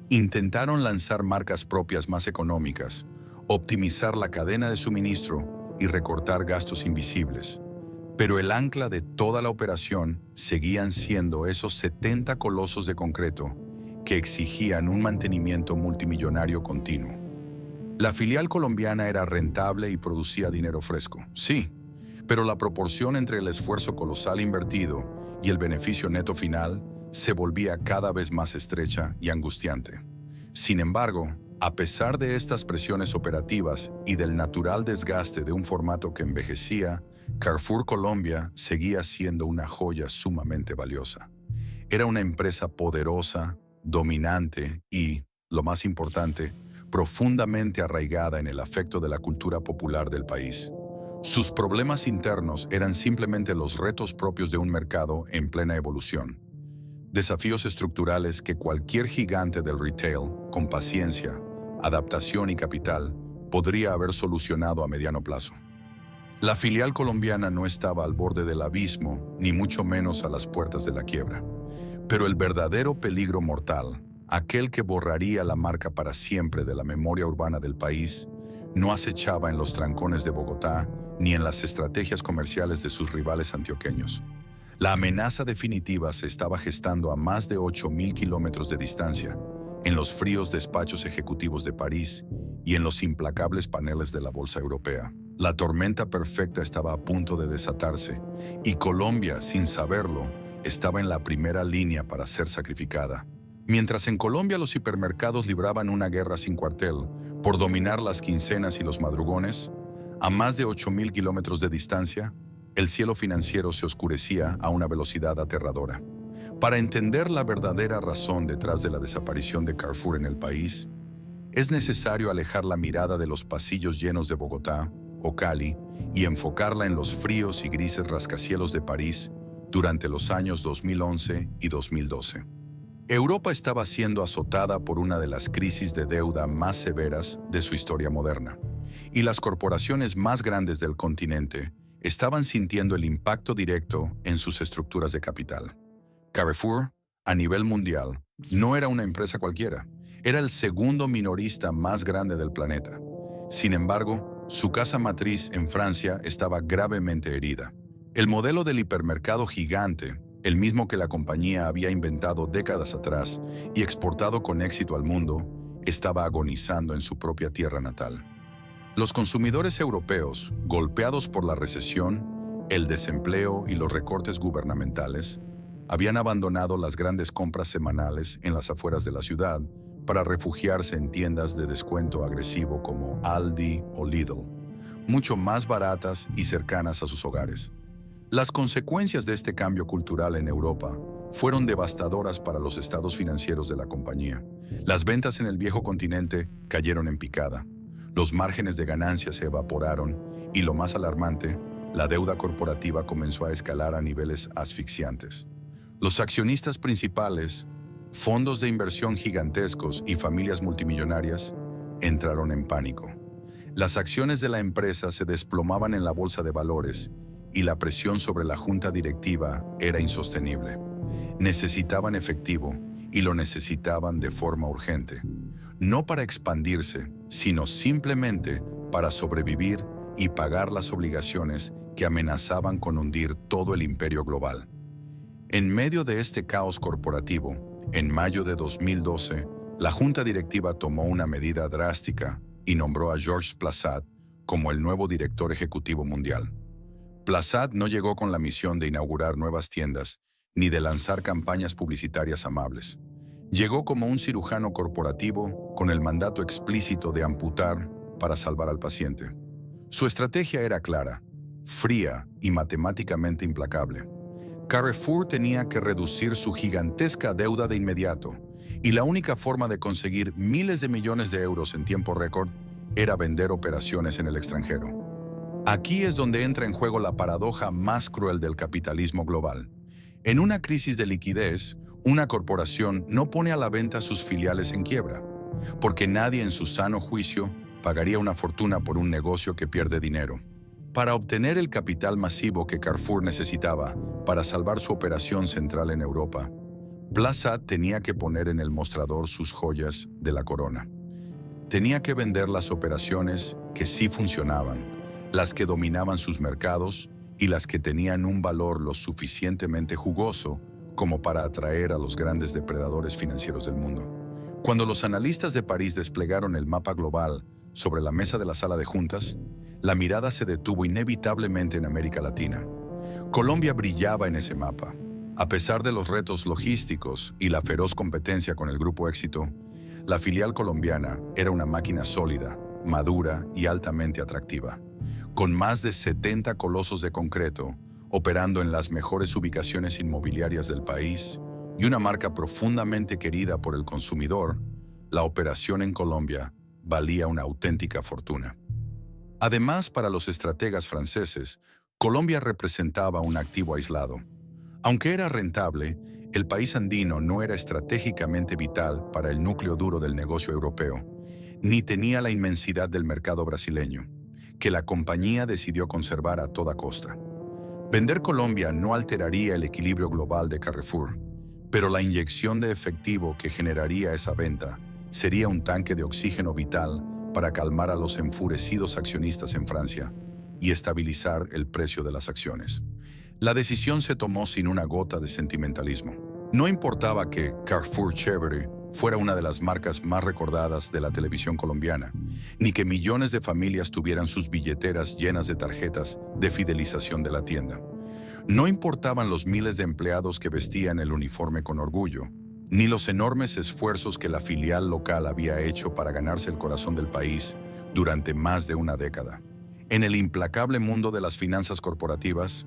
Speaker 1: Intentaron lanzar marcas propias más económicas, optimizar la cadena de suministro y recortar gastos invisibles. Pero el ancla de toda la operación seguían siendo esos 70 colosos de concreto que exigían un mantenimiento multimillonario continuo. La filial colombiana era rentable y producía dinero fresco, sí, pero la proporción entre el esfuerzo colosal invertido y el beneficio neto final se volvía cada vez más estrecha y angustiante. Sin embargo, a pesar de estas presiones operativas y del natural desgaste de un formato que envejecía, Carrefour Colombia seguía siendo una joya sumamente valiosa. Era una empresa poderosa, dominante y, lo más importante, profundamente arraigada en el afecto de la cultura popular del país. Sus problemas internos eran simplemente los retos propios de un mercado en plena evolución. Desafíos estructurales que cualquier gigante del retail, con paciencia, adaptación y capital, podría haber solucionado a mediano plazo. La filial colombiana no estaba al borde del abismo, ni mucho menos a las puertas de la quiebra. Pero el verdadero peligro mortal, aquel que borraría la marca para siempre de la memoria urbana del país, no acechaba en los trancones de Bogotá ni en las estrategias comerciales de sus rivales antioqueños. La amenaza definitiva se estaba gestando a más de 8.000 kilómetros de distancia, en los fríos despachos ejecutivos de París y en los implacables paneles de la Bolsa Europea. La tormenta perfecta estaba a punto de desatarse y Colombia, sin saberlo, estaba en la primera línea para ser sacrificada. Mientras en Colombia los hipermercados libraban una guerra sin cuartel por dominar las quincenas y los madrugones, a más de 8.000 kilómetros de distancia, el cielo financiero se oscurecía a una velocidad aterradora. Para entender la verdadera razón detrás de la desaparición de Carrefour en el país, es necesario alejar la mirada de los pasillos llenos de Bogotá o Cali y enfocarla en los fríos y grises rascacielos de París durante los años 2011 y 2012. Europa estaba siendo azotada por una de las crisis de deuda más severas de su historia moderna, y las corporaciones más grandes del continente estaban sintiendo el impacto directo en sus estructuras de capital. Carrefour, a nivel mundial, no era una empresa cualquiera, era el segundo minorista más grande del planeta. Sin embargo, su casa matriz en Francia estaba gravemente herida. El modelo del hipermercado gigante, el mismo que la compañía había inventado décadas atrás y exportado con éxito al mundo, estaba agonizando en su propia tierra natal. Los consumidores europeos, golpeados por la recesión, el desempleo y los recortes gubernamentales, habían abandonado las grandes compras semanales en las afueras de la ciudad para refugiarse en tiendas de descuento agresivo como Aldi o Lidl, mucho más baratas y cercanas a sus hogares. Las consecuencias de este cambio cultural en Europa fueron devastadoras para los estados financieros de la compañía. Las ventas en el viejo continente cayeron en picada. Los márgenes de ganancia se evaporaron y, lo más alarmante, la deuda corporativa comenzó a escalar a niveles asfixiantes. Los accionistas principales, fondos de inversión gigantescos y familias multimillonarias entraron en pánico. Las acciones de la empresa se desplomaban en la bolsa de valores y la presión sobre la junta directiva era insostenible. Necesitaban efectivo y lo necesitaban de forma urgente, no para expandirse, sino simplemente para sobrevivir y pagar las obligaciones que amenazaban con hundir todo el imperio global. En medio de este caos corporativo, en mayo de 2012, la junta directiva tomó una medida drástica y nombró a Georges Plassat como el nuevo director ejecutivo mundial. Plassat no llegó con la misión de inaugurar nuevas tiendas ni de lanzar campañas publicitarias amables. Llegó como un cirujano corporativo con el mandato explícito de amputar para salvar al paciente. Su estrategia era clara, fría y matemáticamente implacable. Carrefour tenía que reducir su gigantesca deuda de inmediato, y la única forma de conseguir miles de millones de euros en tiempo récord era vender operaciones en el extranjero. Aquí es donde entra en juego la paradoja más cruel del capitalismo global. En una crisis de liquidez, una corporación no pone a la venta sus filiales en quiebra, porque nadie en su sano juicio pagaría una fortuna por un negocio que pierde dinero. Para obtener el capital masivo que Carrefour necesitaba para salvar su operación central en Europa, Plassat tenía que poner en el mostrador sus joyas de la corona. Tenía que vender las operaciones que sí funcionaban, las que dominaban sus mercados y las que tenían un valor lo suficientemente jugoso como para atraer a los grandes depredadores financieros del mundo. Cuando los analistas de París desplegaron el mapa global sobre la mesa de la sala de juntas, la mirada se detuvo inevitablemente en América Latina. Colombia brillaba en ese mapa. A pesar de los retos logísticos y la feroz competencia con el Grupo Éxito, la filial colombiana era una máquina sólida, madura y altamente atractiva. Con más de 70 colosos de concreto, operando en las mejores ubicaciones inmobiliarias del país y una marca profundamente querida por el consumidor, la operación en Colombia valía una auténtica fortuna. Además, para los estrategas franceses, Colombia representaba un activo aislado. Aunque era rentable, el país andino no era estratégicamente vital para el núcleo duro del negocio europeo, ni tenía la inmensidad del mercado brasileño, que la compañía decidió conservar a toda costa. Vender Colombia no alteraría el equilibrio global de Carrefour, pero la inyección de efectivo que generaría esa venta sería un tanque de oxígeno vital para calmar a los enfurecidos accionistas en Francia y estabilizar el precio de las acciones. La decisión se tomó sin una gota de sentimentalismo. No importaba que Carrefour Chévere fuera una de las marcas más recordadas de la televisión colombiana, ni que millones de familias tuvieran sus billeteras llenas de tarjetas de fidelización de la tienda. No importaban los miles de empleados que vestían el uniforme con orgullo, ni los enormes esfuerzos que la filial local había hecho para ganarse el corazón del país durante más de una década. En el implacable mundo de las finanzas corporativas,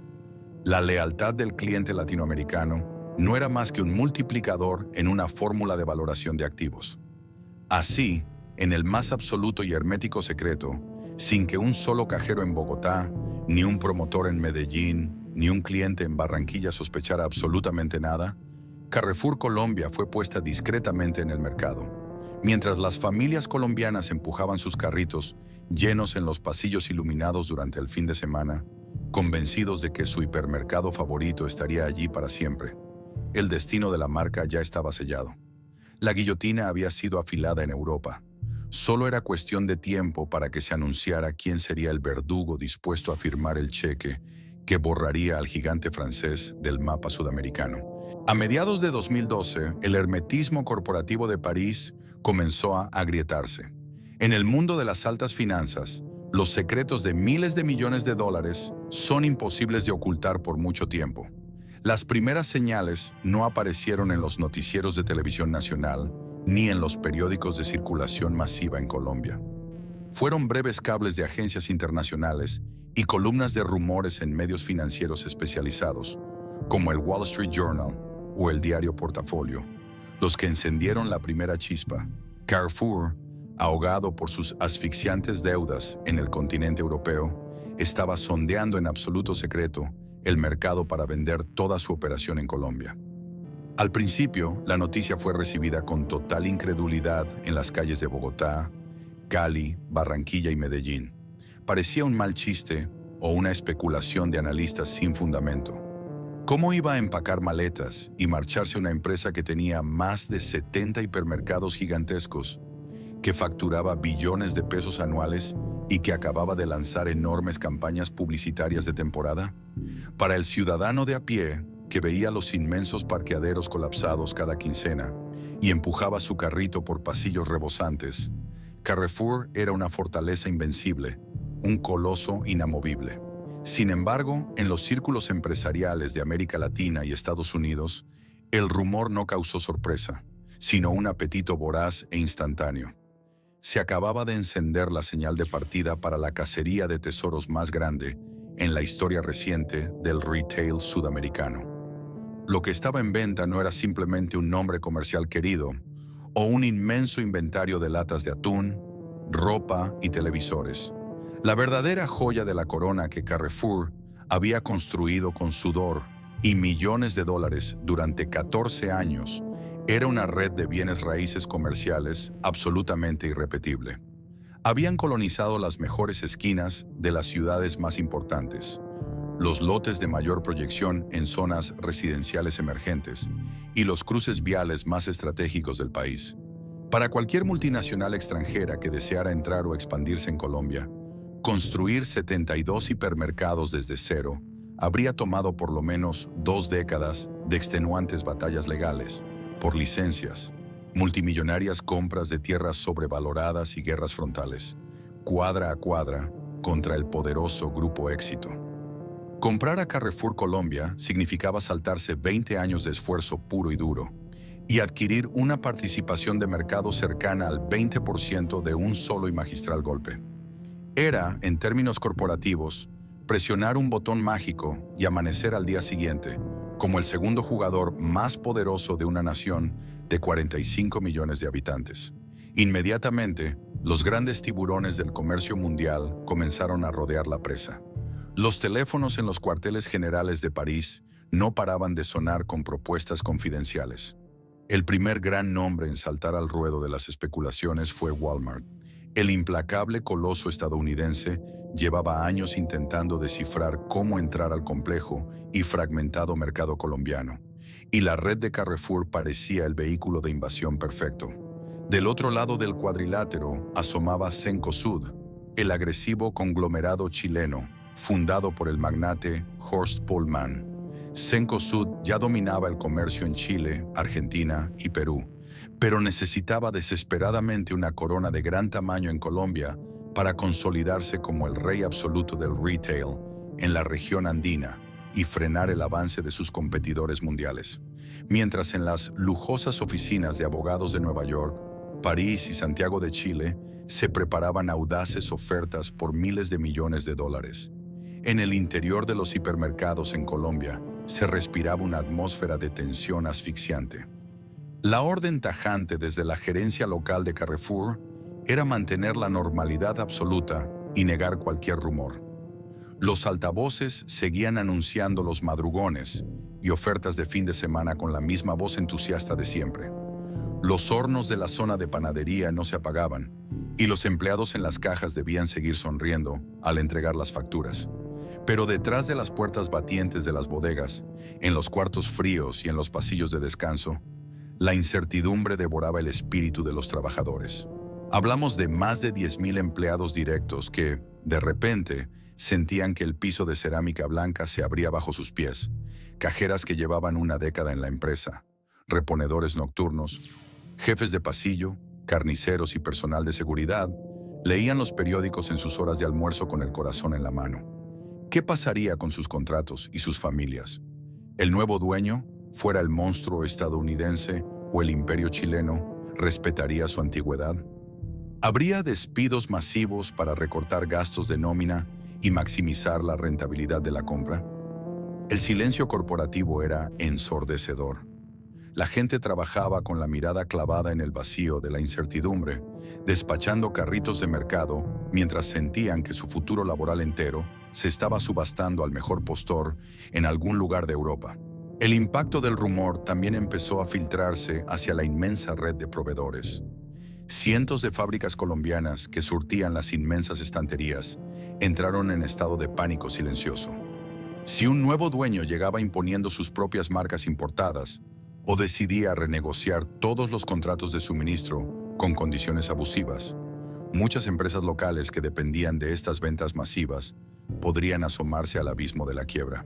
Speaker 1: la lealtad del cliente latinoamericano no era más que un multiplicador en una fórmula de valoración de activos. Así, en el más absoluto y hermético secreto, sin que un solo cajero en Bogotá, ni un promotor en Medellín, ni un cliente en Barranquilla sospechara absolutamente nada, Carrefour Colombia fue puesta discretamente en el mercado. Mientras las familias colombianas empujaban sus carritos llenos en los pasillos iluminados durante el fin de semana, convencidos de que su hipermercado favorito estaría allí para siempre, el destino de la marca ya estaba sellado. La guillotina había sido afilada en Europa. Solo era cuestión de tiempo para que se anunciara quién sería el verdugo dispuesto a firmar el cheque que borraría al gigante francés del mapa sudamericano. A mediados de 2012, el hermetismo corporativo de París comenzó a agrietarse. En el mundo de las altas finanzas, los secretos de miles de millones de dólares son imposibles de ocultar por mucho tiempo. Las primeras señales no aparecieron en los noticieros de televisión nacional ni en los periódicos de circulación masiva en Colombia. Fueron breves cables de agencias internacionales y columnas de rumores en medios financieros especializados, como el Wall Street Journal, o el diario Portafolio, los que encendieron la primera chispa. Carrefour, ahogado por sus asfixiantes deudas en el continente europeo, estaba sondeando en absoluto secreto el mercado para vender toda su operación en Colombia. Al principio, la noticia fue recibida con total incredulidad en las calles de Bogotá, Cali, Barranquilla y Medellín. Parecía un mal chiste o una especulación de analistas sin fundamento. ¿Cómo iba a empacar maletas y marcharse una empresa que tenía más de 70 hipermercados gigantescos, que facturaba billones de pesos anuales y que acababa de lanzar enormes campañas publicitarias de temporada? Para el ciudadano de a pie, que veía los inmensos parqueaderos colapsados cada quincena y empujaba su carrito por pasillos rebosantes, Carrefour era una fortaleza invencible, un coloso inamovible. Sin embargo, en los círculos empresariales de América Latina y Estados Unidos, el rumor no causó sorpresa, sino un apetito voraz e instantáneo. Se acababa de encender la señal de partida para la cacería de tesoros más grande en la historia reciente del retail sudamericano. Lo que estaba en venta no era simplemente un nombre comercial querido o un inmenso inventario de latas de atún, ropa y televisores. La verdadera joya de la corona que Carrefour había construido con sudor y millones de dólares durante 14 años era una red de bienes raíces comerciales absolutamente irrepetible. Habían colonizado las mejores esquinas de las ciudades más importantes, los lotes de mayor proyección en zonas residenciales emergentes y los cruces viales más estratégicos del país. Para cualquier multinacional extranjera que deseara entrar o expandirse en Colombia, construir 72 hipermercados desde cero habría tomado por lo menos 2 décadas de extenuantes batallas legales, por licencias, multimillonarias compras de tierras sobrevaloradas y guerras frontales, cuadra a cuadra, contra el poderoso Grupo Éxito. Comprar a Carrefour Colombia significaba saltarse 20 años de esfuerzo puro y duro y adquirir una participación de mercado cercana al 20% de un solo y magistral golpe. Era, en términos corporativos, presionar un botón mágico y amanecer al día siguiente como el segundo jugador más poderoso de una nación de 45 millones de habitantes. Inmediatamente, los grandes tiburones del comercio mundial comenzaron a rodear la presa. Los teléfonos en los cuarteles generales de París no paraban de sonar con propuestas confidenciales. El primer gran nombre en saltar al ruedo de las especulaciones fue Walmart. El implacable coloso estadounidense llevaba años intentando descifrar cómo entrar al complejo y fragmentado mercado colombiano, y la red de Carrefour parecía el vehículo de invasión perfecto. Del otro lado del cuadrilátero asomaba Cencosud, el agresivo conglomerado chileno, fundado por el magnate Horst Pohlmann. Cencosud ya dominaba el comercio en Chile, Argentina y Perú, pero necesitaba desesperadamente una corona de gran tamaño en Colombia para consolidarse como el rey absoluto del retail en la región andina y frenar el avance de sus competidores mundiales. Mientras en las lujosas oficinas de abogados de Nueva York, París y Santiago de Chile se preparaban audaces ofertas por miles de millones de dólares. En el interior de los hipermercados en Colombia se respiraba una atmósfera de tensión asfixiante. La orden tajante desde la gerencia local de Carrefour era mantener la normalidad absoluta y negar cualquier rumor. Los altavoces seguían anunciando los madrugones y ofertas de fin de semana con la misma voz entusiasta de siempre. Los hornos de la zona de panadería no se apagaban y los empleados en las cajas debían seguir sonriendo al entregar las facturas. Pero detrás de las puertas batientes de las bodegas, en los cuartos fríos y en los pasillos de descanso, la incertidumbre devoraba el espíritu de los trabajadores. Hablamos de más de 10,000 empleados directos que, de repente, sentían que el piso de cerámica blanca se abría bajo sus pies, cajeras que llevaban una década en la empresa, reponedores nocturnos, jefes de pasillo, carniceros y personal de seguridad, leían los periódicos en sus horas de almuerzo con el corazón en la mano. ¿Qué pasaría con sus contratos y sus familias? ¿El nuevo dueño, fuera el monstruo estadounidense o el imperio chileno, respetaría su antigüedad? ¿Habría despidos masivos para recortar gastos de nómina y maximizar la rentabilidad de la compra? El silencio corporativo era ensordecedor. La gente trabajaba con la mirada clavada en el vacío de la incertidumbre, despachando carritos de mercado mientras sentían que su futuro laboral entero se estaba subastando al mejor postor en algún lugar de Europa. El impacto del rumor también empezó a filtrarse hacia la inmensa red de proveedores. Cientos de fábricas colombianas que surtían las inmensas estanterías entraron en estado de pánico silencioso. Si un nuevo dueño llegaba imponiendo sus propias marcas importadas o decidía renegociar todos los contratos de suministro con condiciones abusivas, muchas empresas locales que dependían de estas ventas masivas podrían asomarse al abismo de la quiebra.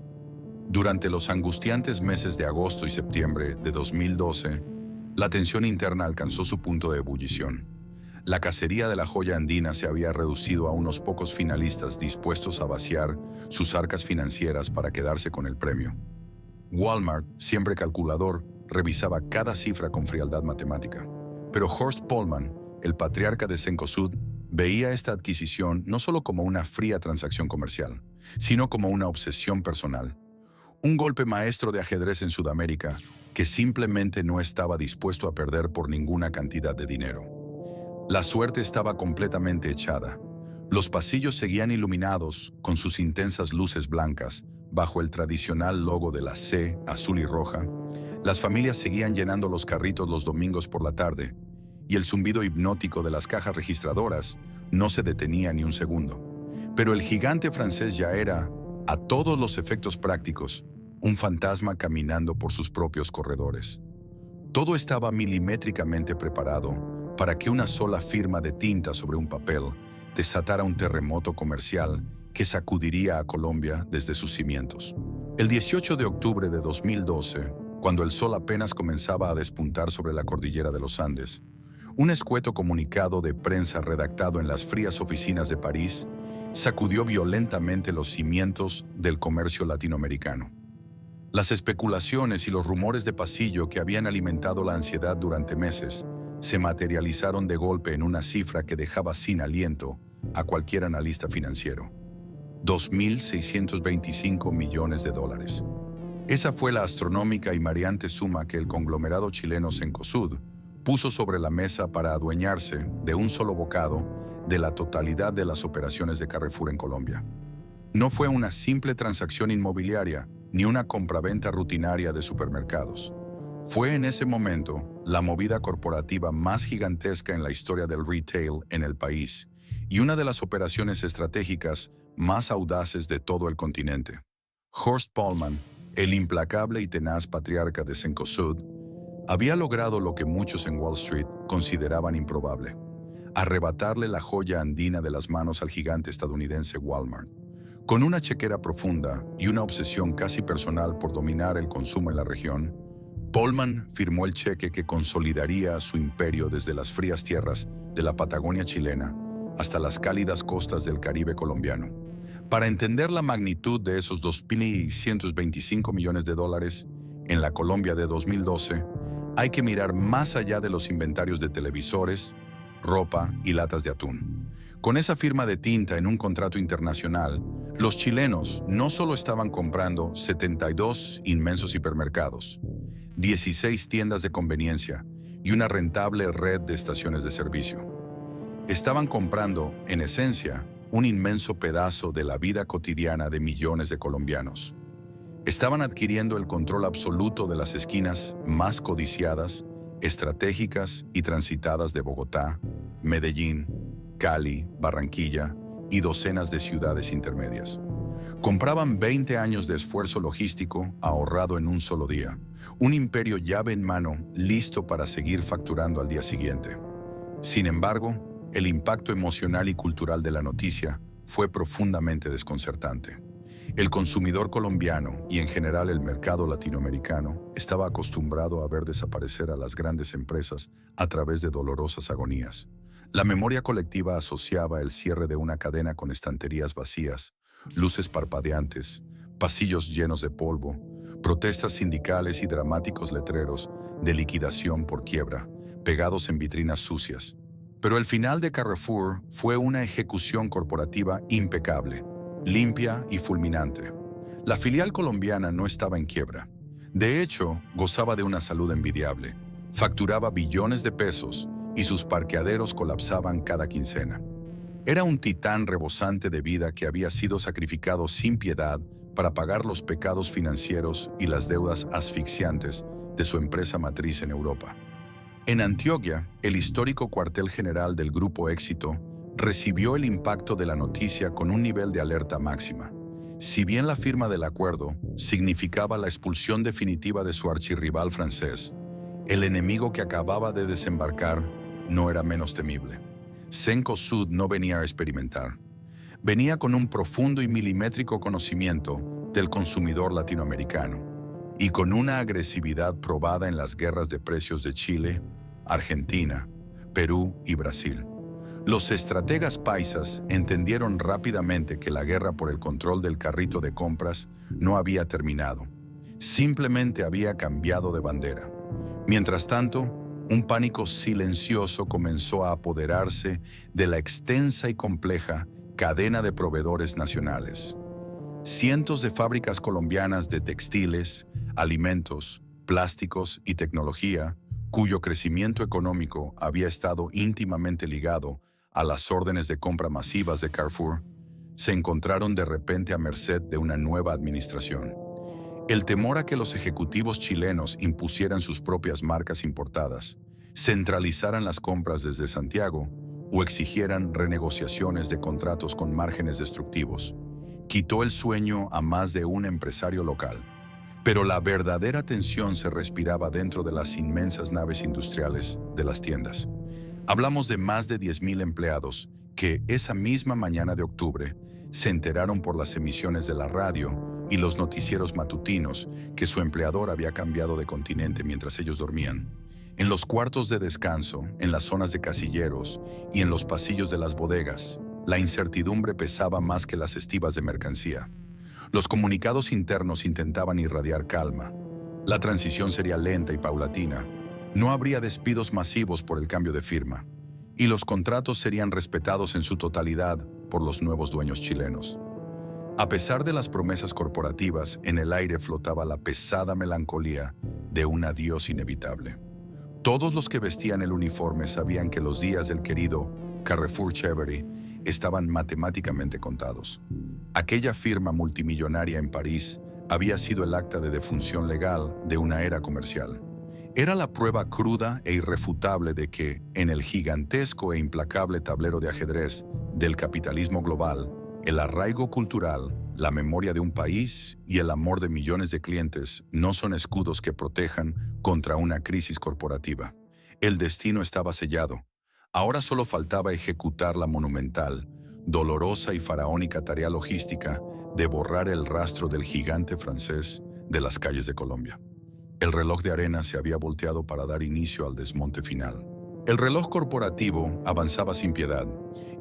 Speaker 1: Durante los angustiantes meses de agosto y septiembre de 2012, la tensión interna alcanzó su punto de ebullición. La cacería de la joya andina se había reducido a unos pocos finalistas dispuestos a vaciar sus arcas financieras para quedarse con el premio. Walmart, siempre calculador, revisaba cada cifra con frialdad matemática. Pero Horst Pohlmann, el patriarca de Cencosud, veía esta adquisición no solo como una fría transacción comercial, sino como una obsesión personal. Un golpe maestro de ajedrez en Sudamérica que simplemente no estaba dispuesto a perder por ninguna cantidad de dinero. La suerte estaba completamente echada. Los pasillos seguían iluminados con sus intensas luces blancas bajo el tradicional logo de la C azul y roja. Las familias seguían llenando los carritos los domingos por la tarde y el zumbido hipnótico de las cajas registradoras no se detenía ni un segundo. Pero el gigante francés ya era, a todos los efectos prácticos, un fantasma caminando por sus propios corredores. Todo estaba milimétricamente preparado para que una sola firma de tinta sobre un papel desatara un terremoto comercial que sacudiría a Colombia desde sus cimientos. El 18 de octubre de 2012, cuando el sol apenas comenzaba a despuntar sobre la cordillera de los Andes, un escueto comunicado de prensa redactado en las frías oficinas de París sacudió violentamente los cimientos del comercio latinoamericano. Las especulaciones y los rumores de pasillo que habían alimentado la ansiedad durante meses se materializaron de golpe en una cifra que dejaba sin aliento a cualquier analista financiero: 2.625 millones de dólares. Esa fue la astronómica y mareante suma que el conglomerado chileno Cencosud puso sobre la mesa para adueñarse de un solo bocado de la totalidad de las operaciones de Carrefour en Colombia. No fue una simple transacción inmobiliaria ni una compraventa rutinaria de supermercados. Fue en ese momento la movida corporativa más gigantesca en la historia del retail en el país y una de las operaciones estratégicas más audaces de todo el continente. Horst Pohlmann, el implacable y tenaz patriarca de Cencosud, había logrado lo que muchos en Wall Street consideraban improbable: arrebatarle la joya andina de las manos al gigante estadounidense Walmart. Con una chequera profunda y una obsesión casi personal por dominar el consumo en la región, Pohlmann firmó el cheque que consolidaría su imperio desde las frías tierras de la Patagonia chilena hasta las cálidas costas del Caribe colombiano. Para entender la magnitud de esos 2.125 millones de dólares en la Colombia de 2012, hay que mirar más allá de los inventarios de televisores, ropa y latas de atún. Con esa firma de tinta en un contrato internacional, los chilenos no solo estaban comprando 72 inmensos hipermercados, 16 tiendas de conveniencia y una rentable red de estaciones de servicio. Estaban comprando, en esencia, un inmenso pedazo de la vida cotidiana de millones de colombianos. Estaban adquiriendo el control absoluto de las esquinas más codiciadas, estratégicas y transitadas de Bogotá, Medellín, Cali, Barranquilla y docenas de ciudades intermedias. Compraban 20 años de esfuerzo logístico ahorrado en un solo día, un imperio llave en mano listo para seguir facturando al día siguiente. Sin embargo, el impacto emocional y cultural de la noticia fue profundamente desconcertante. El consumidor colombiano y en general el mercado latinoamericano estaba acostumbrado a ver desaparecer a las grandes empresas a través de dolorosas agonías. La memoria colectiva asociaba el cierre de una cadena con estanterías vacías, luces parpadeantes, pasillos llenos de polvo, protestas sindicales y dramáticos letreros de liquidación por quiebra, pegados en vitrinas sucias. Pero el final de Carrefour fue una ejecución corporativa impecable, limpia y fulminante. La filial colombiana no estaba en quiebra. De hecho, gozaba de una salud envidiable, facturaba billones de pesos y sus parqueaderos colapsaban cada quincena. Era un titán rebosante de vida que había sido sacrificado sin piedad para pagar los pecados financieros y las deudas asfixiantes de su empresa matriz en Europa. En Antioquia, el histórico cuartel general del Grupo Éxito recibió el impacto de la noticia con un nivel de alerta máxima. Si bien la firma del acuerdo significaba la expulsión definitiva de su archirrival francés, el enemigo que acababa de desembarcar no era menos temible. Cencosud no venía a experimentar. Venía con un profundo y milimétrico conocimiento del consumidor latinoamericano y con una agresividad probada en las guerras de precios de Chile, Argentina, Perú y Brasil. Los estrategas paisas entendieron rápidamente que la guerra por el control del carrito de compras no había terminado. Simplemente había cambiado de bandera. Mientras tanto, un pánico silencioso comenzó a apoderarse de la extensa y compleja cadena de proveedores nacionales. Cientos de fábricas colombianas de textiles, alimentos, plásticos y tecnología, cuyo crecimiento económico había estado íntimamente ligado a las órdenes de compra masivas de Carrefour, se encontraron de repente a merced de una nueva administración. El temor a que los ejecutivos chilenos impusieran sus propias marcas importadas, centralizaran las compras desde Santiago o exigieran renegociaciones de contratos con márgenes destructivos, quitó el sueño a más de un empresario local. Pero la verdadera tensión se respiraba dentro de las inmensas naves industriales de las tiendas. Hablamos de más de 10.000 empleados que esa misma mañana de octubre se enteraron por las emisiones de la radio y los noticieros matutinos que su empleador había cambiado de continente mientras ellos dormían. En los cuartos de descanso, en las zonas de casilleros y en los pasillos de las bodegas, la incertidumbre pesaba más que las estivas de mercancía. Los comunicados internos intentaban irradiar calma. La transición sería lenta y paulatina. No habría despidos masivos por el cambio de firma, y los contratos serían respetados en su totalidad por los nuevos dueños chilenos. A pesar de las promesas corporativas, en el aire flotaba la pesada melancolía de un adiós inevitable. Todos los que vestían el uniforme sabían que los días del querido Carrefour Chevrolet estaban matemáticamente contados. Aquella firma multimillonaria en París había sido el acta de defunción legal de una era comercial. Era la prueba cruda e irrefutable de que, en el gigantesco e implacable tablero de ajedrez del capitalismo global, el arraigo cultural, la memoria de un país y el amor de millones de clientes no son escudos que protejan contra una crisis corporativa. El destino estaba sellado. Ahora solo faltaba ejecutar la monumental, dolorosa y faraónica tarea logística de borrar el rastro del gigante francés de las calles de Colombia. El reloj de arena se había volteado para dar inicio al desmonte final. El reloj corporativo avanzaba sin piedad,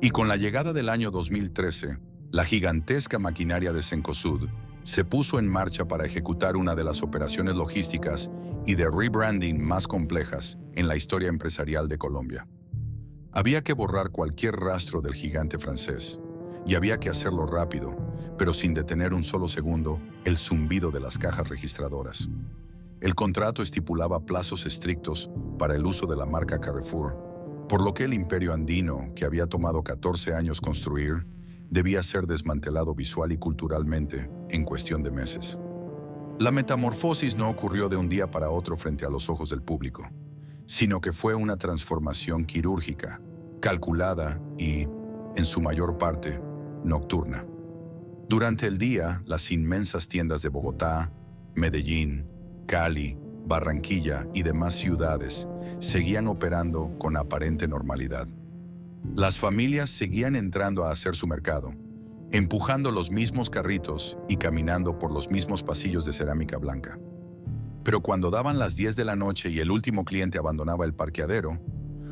Speaker 1: y con la llegada del año 2013, la gigantesca maquinaria de Cencosud se puso en marcha para ejecutar una de las operaciones logísticas y de rebranding más complejas en la historia empresarial de Colombia. Había que borrar cualquier rastro del gigante francés, y había que hacerlo rápido, pero sin detener un solo segundo el zumbido de las cajas registradoras. El contrato estipulaba plazos estrictos para el uso de la marca Carrefour, por lo que el imperio andino, que había tomado 14 años construir, debía ser desmantelado visual y culturalmente en cuestión de meses. La metamorfosis no ocurrió de un día para otro frente a los ojos del público, sino que fue una transformación quirúrgica, calculada y, en su mayor parte, nocturna. Durante el día, las inmensas tiendas de Bogotá, Medellín, Cali, Barranquilla y demás ciudades seguían operando con aparente normalidad. Las familias seguían entrando a hacer su mercado, empujando los mismos carritos y caminando por los mismos pasillos de cerámica blanca. Pero cuando daban las 10 de la noche y el último cliente abandonaba el parqueadero,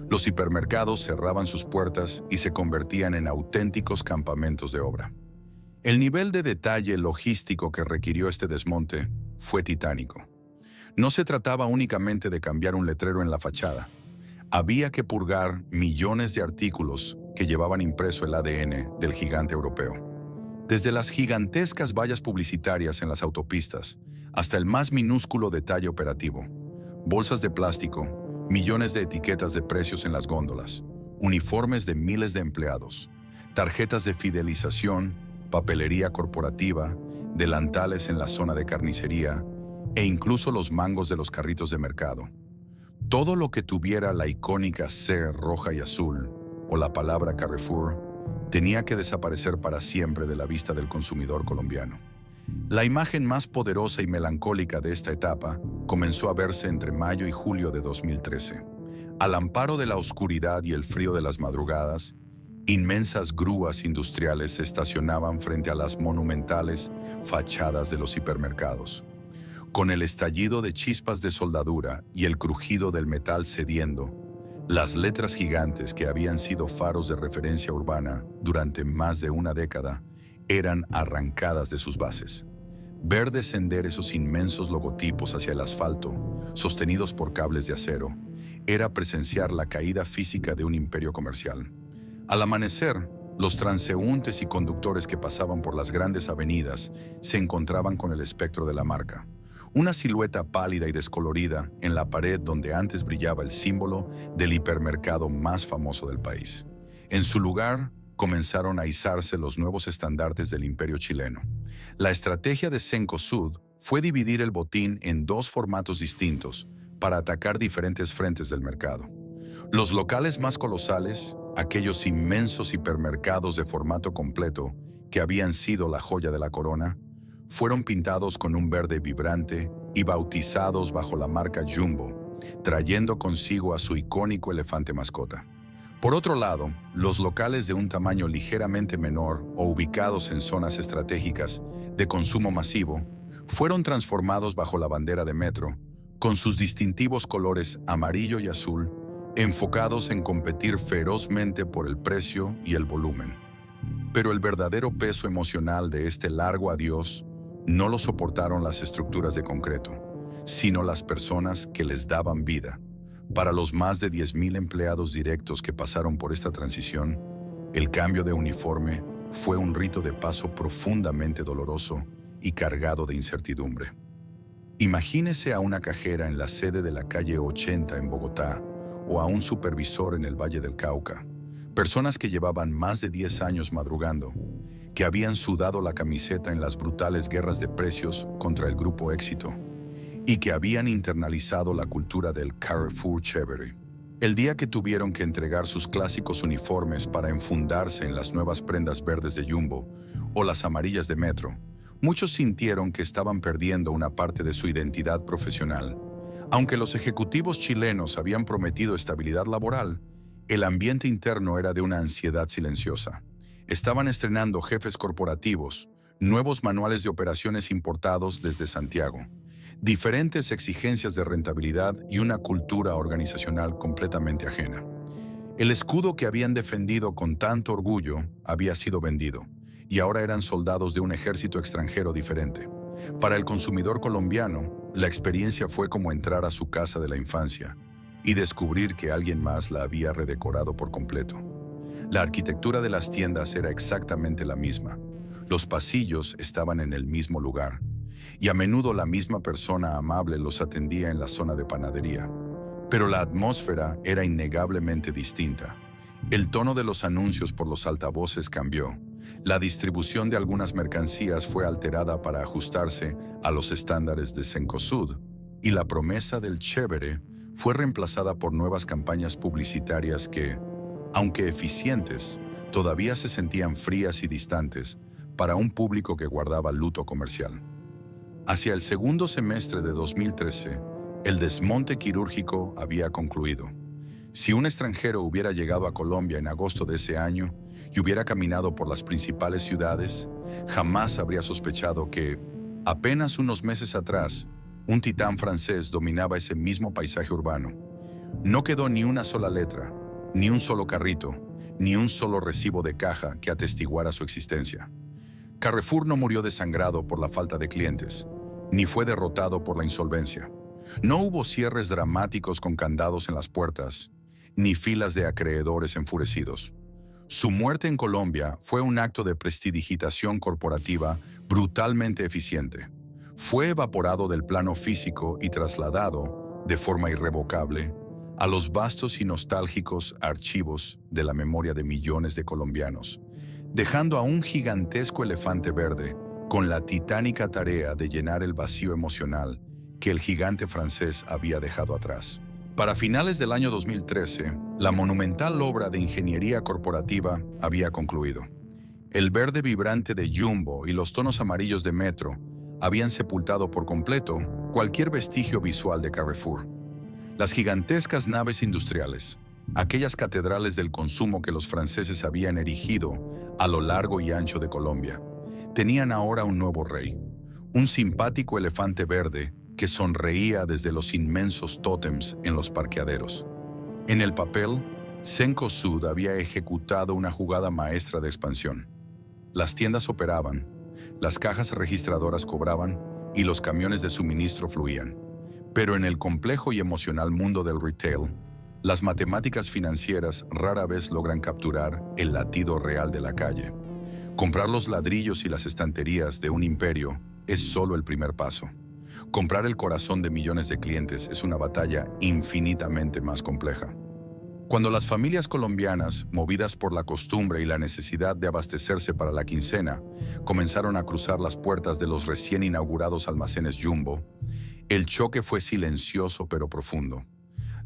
Speaker 1: los hipermercados cerraban sus puertas y se convertían en auténticos campamentos de obra. El nivel de detalle logístico que requirió este desmonte fue titánico. No se trataba únicamente de cambiar un letrero en la fachada. Había que purgar millones de artículos que llevaban impreso el ADN del gigante europeo. Desde las gigantescas vallas publicitarias en las autopistas hasta el más minúsculo detalle operativo. Bolsas de plástico, millones de etiquetas de precios en las góndolas, uniformes de miles de empleados, tarjetas de fidelización, papelería corporativa, delantales en la zona de carnicería e incluso los mangos de los carritos de mercado. Todo lo que tuviera la icónica C roja y azul o la palabra Carrefour tenía que desaparecer para siempre de la vista del consumidor colombiano. La imagen más poderosa y melancólica de esta etapa comenzó a verse entre mayo y julio de 2013. Al amparo de la oscuridad y el frío de las madrugadas, inmensas grúas industriales se estacionaban frente a las monumentales fachadas de los hipermercados. Con el estallido de chispas de soldadura y el crujido del metal cediendo, las letras gigantes que habían sido faros de referencia urbana durante más de una década eran arrancadas de sus bases. Ver descender esos inmensos logotipos hacia el asfalto, sostenidos por cables de acero, era presenciar la caída física de un imperio comercial. Al amanecer, los transeúntes y conductores que pasaban por las grandes avenidas se encontraban con el espectro de la marca. Una silueta pálida y descolorida en la pared donde antes brillaba el símbolo del hipermercado más famoso del país. En su lugar, comenzaron a izarse los nuevos estandartes del imperio chileno. La estrategia de Cencosud fue dividir el botín en dos formatos distintos para atacar diferentes frentes del mercado. Los locales más colosales, aquellos inmensos hipermercados de formato completo que habían sido la joya de la corona, fueron pintados con un verde vibrante y bautizados bajo la marca Jumbo, trayendo consigo a su icónico elefante mascota. Por otro lado, los locales de un tamaño ligeramente menor o ubicados en zonas estratégicas de consumo masivo fueron transformados bajo la bandera de Metro, con sus distintivos colores amarillo y azul, enfocados en competir ferozmente por el precio y el volumen. Pero el verdadero peso emocional de este largo adiós no lo soportaron las estructuras de concreto, sino las personas que les daban vida. Para los más de 10.000 empleados directos que pasaron por esta transición, el cambio de uniforme fue un rito de paso profundamente doloroso y cargado de incertidumbre. Imagínese a una cajera en la sede de la calle 80 en Bogotá o a un supervisor en el Valle del Cauca, personas que llevaban más de 10 años madrugando, que habían sudado la camiseta en las brutales guerras de precios contra el Grupo Éxito y que habían internalizado la cultura del Carrefour chévere. El día que tuvieron que entregar sus clásicos uniformes para enfundarse en las nuevas prendas verdes de Jumbo o las amarillas de Metro, muchos sintieron que estaban perdiendo una parte de su identidad profesional. Aunque los ejecutivos chilenos habían prometido estabilidad laboral, el ambiente interno era de una ansiedad silenciosa. Estaban estrenando jefes corporativos, nuevos manuales de operaciones importados desde Santiago, diferentes exigencias de rentabilidad y una cultura organizacional completamente ajena. El escudo que habían defendido con tanto orgullo había sido vendido, y ahora eran soldados de un ejército extranjero diferente. Para el consumidor colombiano, la experiencia fue como entrar a su casa de la infancia y descubrir que alguien más la había redecorado por completo. La arquitectura de las tiendas era exactamente la misma. Los pasillos estaban en el mismo lugar, y a menudo la misma persona amable los atendía en la zona de panadería. Pero la atmósfera era innegablemente distinta. El tono de los anuncios por los altavoces cambió. La distribución de algunas mercancías fue alterada para ajustarse a los estándares de Cencosud, y la promesa del chévere fue reemplazada por nuevas campañas publicitarias que, aunque eficientes, todavía se sentían frías y distantes para un público que guardaba luto comercial. Hacia el segundo semestre de 2013, el desmonte quirúrgico había concluido. Si un extranjero hubiera llegado a Colombia en agosto de ese año y hubiera caminado por las principales ciudades, jamás habría sospechado que, apenas unos meses atrás, un titán francés dominaba ese mismo paisaje urbano. No quedó ni una sola letra, ni un solo carrito, ni un solo recibo de caja que atestiguara su existencia. Carrefour no murió desangrado por la falta de clientes, ni fue derrotado por la insolvencia. No hubo cierres dramáticos con candados en las puertas, ni filas de acreedores enfurecidos. Su muerte en Colombia fue un acto de prestidigitación corporativa brutalmente eficiente. fue evaporado del plano físico y trasladado, de forma irrevocable, a los vastos y nostálgicos archivos de la memoria de millones de colombianos, dejando a un gigantesco elefante verde con la titánica tarea de llenar el vacío emocional que el gigante francés había dejado atrás. Para finales del año 2013, la monumental obra de ingeniería corporativa había concluido. El verde vibrante de Jumbo y los tonos amarillos de Metro habían sepultado por completo cualquier vestigio visual de Carrefour. Las gigantescas naves industriales, aquellas catedrales del consumo que los franceses habían erigido a lo largo y ancho de Colombia, tenían ahora un nuevo rey, un simpático elefante verde que sonreía desde los inmensos tótems en los parqueaderos. En el papel, Cencosud había ejecutado una jugada maestra de expansión. Las tiendas operaban, las cajas registradoras cobraban y los camiones de suministro fluían. Pero en el complejo y emocional mundo del retail, las matemáticas financieras rara vez logran capturar el latido real de la calle. Comprar los ladrillos y las estanterías de un imperio es solo el primer paso. Comprar el corazón de millones de clientes es una batalla infinitamente más compleja. Cuando las familias colombianas, movidas por la costumbre y la necesidad de abastecerse para la quincena, comenzaron a cruzar las puertas de los recién inaugurados almacenes Jumbo, el choque fue silencioso pero profundo.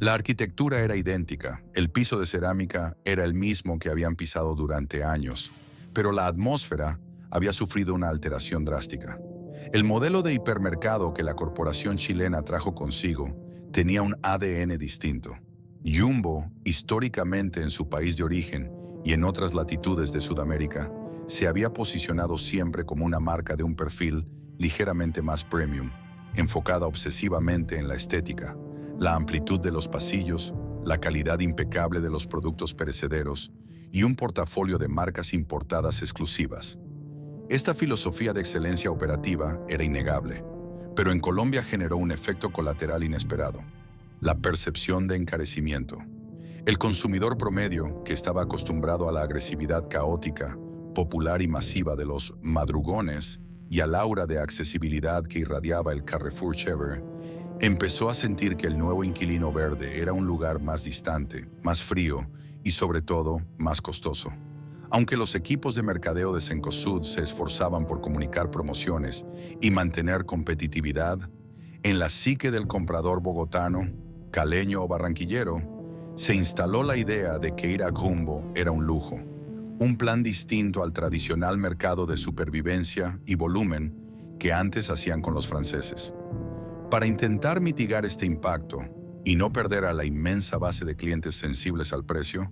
Speaker 1: La arquitectura era idéntica, el piso de cerámica era el mismo que habían pisado durante años, pero la atmósfera había sufrido una alteración drástica. El modelo de hipermercado que la corporación chilena trajo consigo tenía un ADN distinto. Jumbo, históricamente en su país de origen y en otras latitudes de Sudamérica, se había posicionado siempre como una marca de un perfil ligeramente más premium, enfocada obsesivamente en la estética, la amplitud de los pasillos, la calidad impecable de los productos perecederos y un portafolio de marcas importadas exclusivas. Esta filosofía de excelencia operativa era innegable, pero en Colombia generó un efecto colateral inesperado: la percepción de encarecimiento. El consumidor promedio, que estaba acostumbrado a la agresividad caótica, popular y masiva de los madrugones y al aura de accesibilidad que irradiaba el Carrefour chévere, empezó a sentir que el nuevo inquilino verde era un lugar más distante, más frío y sobre todo más costoso. Aunque los equipos de mercadeo de Cencosud se esforzaban por comunicar promociones y mantener competitividad, en la psique del comprador bogotano, caleño o barranquillero, se instaló la idea de que ir a Jumbo era un lujo, un plan distinto al tradicional mercado de supervivencia y volumen que antes hacían con los franceses. Para intentar mitigar este impacto y no perder a la inmensa base de clientes sensibles al precio,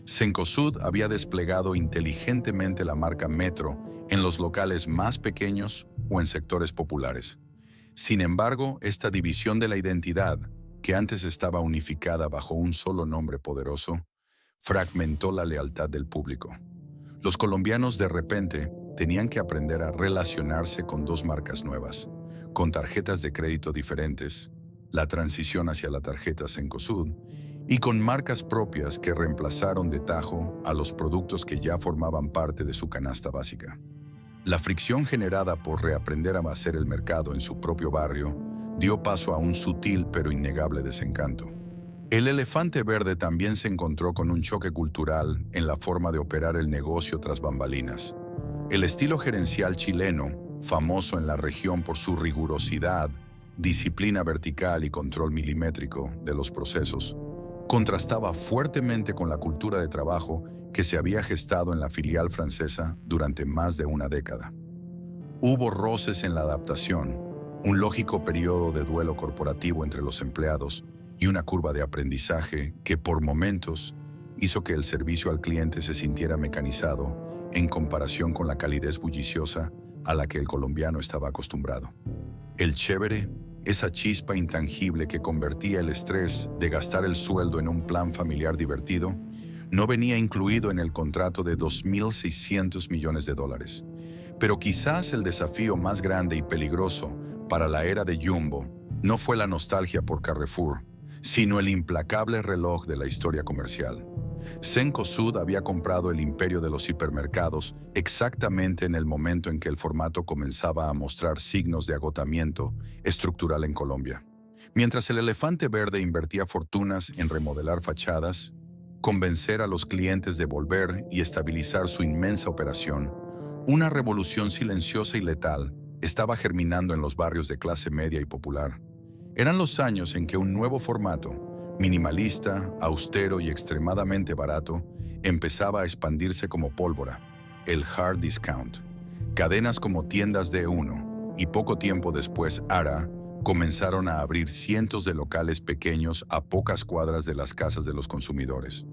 Speaker 1: Cencosud había desplegado inteligentemente la marca Metro en los locales más pequeños o en sectores populares. Sin embargo, esta división de la identidad, que antes estaba unificada bajo un solo nombre poderoso, fragmentó la lealtad del público. Los colombianos de repente tenían que aprender a relacionarse con dos marcas nuevas, con tarjetas de crédito diferentes, la transición hacia la tarjeta Cencosud, y con marcas propias que reemplazaron de tajo a los productos que ya formaban parte de su canasta básica. La fricción generada por reaprender a hacer el mercado en su propio barrio dio paso a un sutil pero innegable desencanto. El elefante verde también se encontró con un choque cultural en la forma de operar el negocio tras bambalinas. El estilo gerencial chileno, famoso en la región por su rigurosidad, disciplina vertical y control milimétrico de los procesos, contrastaba fuertemente con la cultura de trabajo que se había gestado en la filial francesa durante más de una década. Hubo roces en la adaptación, un lógico periodo de duelo corporativo entre los empleados y una curva de aprendizaje que por momentos hizo que el servicio al cliente se sintiera mecanizado en comparación con la calidez bulliciosa a la que el colombiano estaba acostumbrado. El chévere, esa chispa intangible que convertía el estrés de gastar el sueldo en un plan familiar divertido, no venía incluido en el contrato de $2.600 millones. Pero quizás el desafío más grande y peligroso para la era de Jumbo no fue la nostalgia por Carrefour, sino el implacable reloj de la historia comercial. Cencosud había comprado el imperio de los hipermercados exactamente en el momento en que el formato comenzaba a mostrar signos de agotamiento estructural en Colombia. Mientras el elefante verde invertía fortunas en remodelar fachadas, convencer a los clientes de volver y estabilizar su inmensa operación, una revolución silenciosa y letal estaba germinando en los barrios de clase media y popular. Eran los años en que un nuevo formato, minimalista, austero y extremadamente barato, empezaba a expandirse como pólvora, el hard discount. Cadenas como tiendas D1 y poco tiempo después Ara comenzaron a abrir cientos de locales pequeños a pocas cuadras de las casas de los consumidores.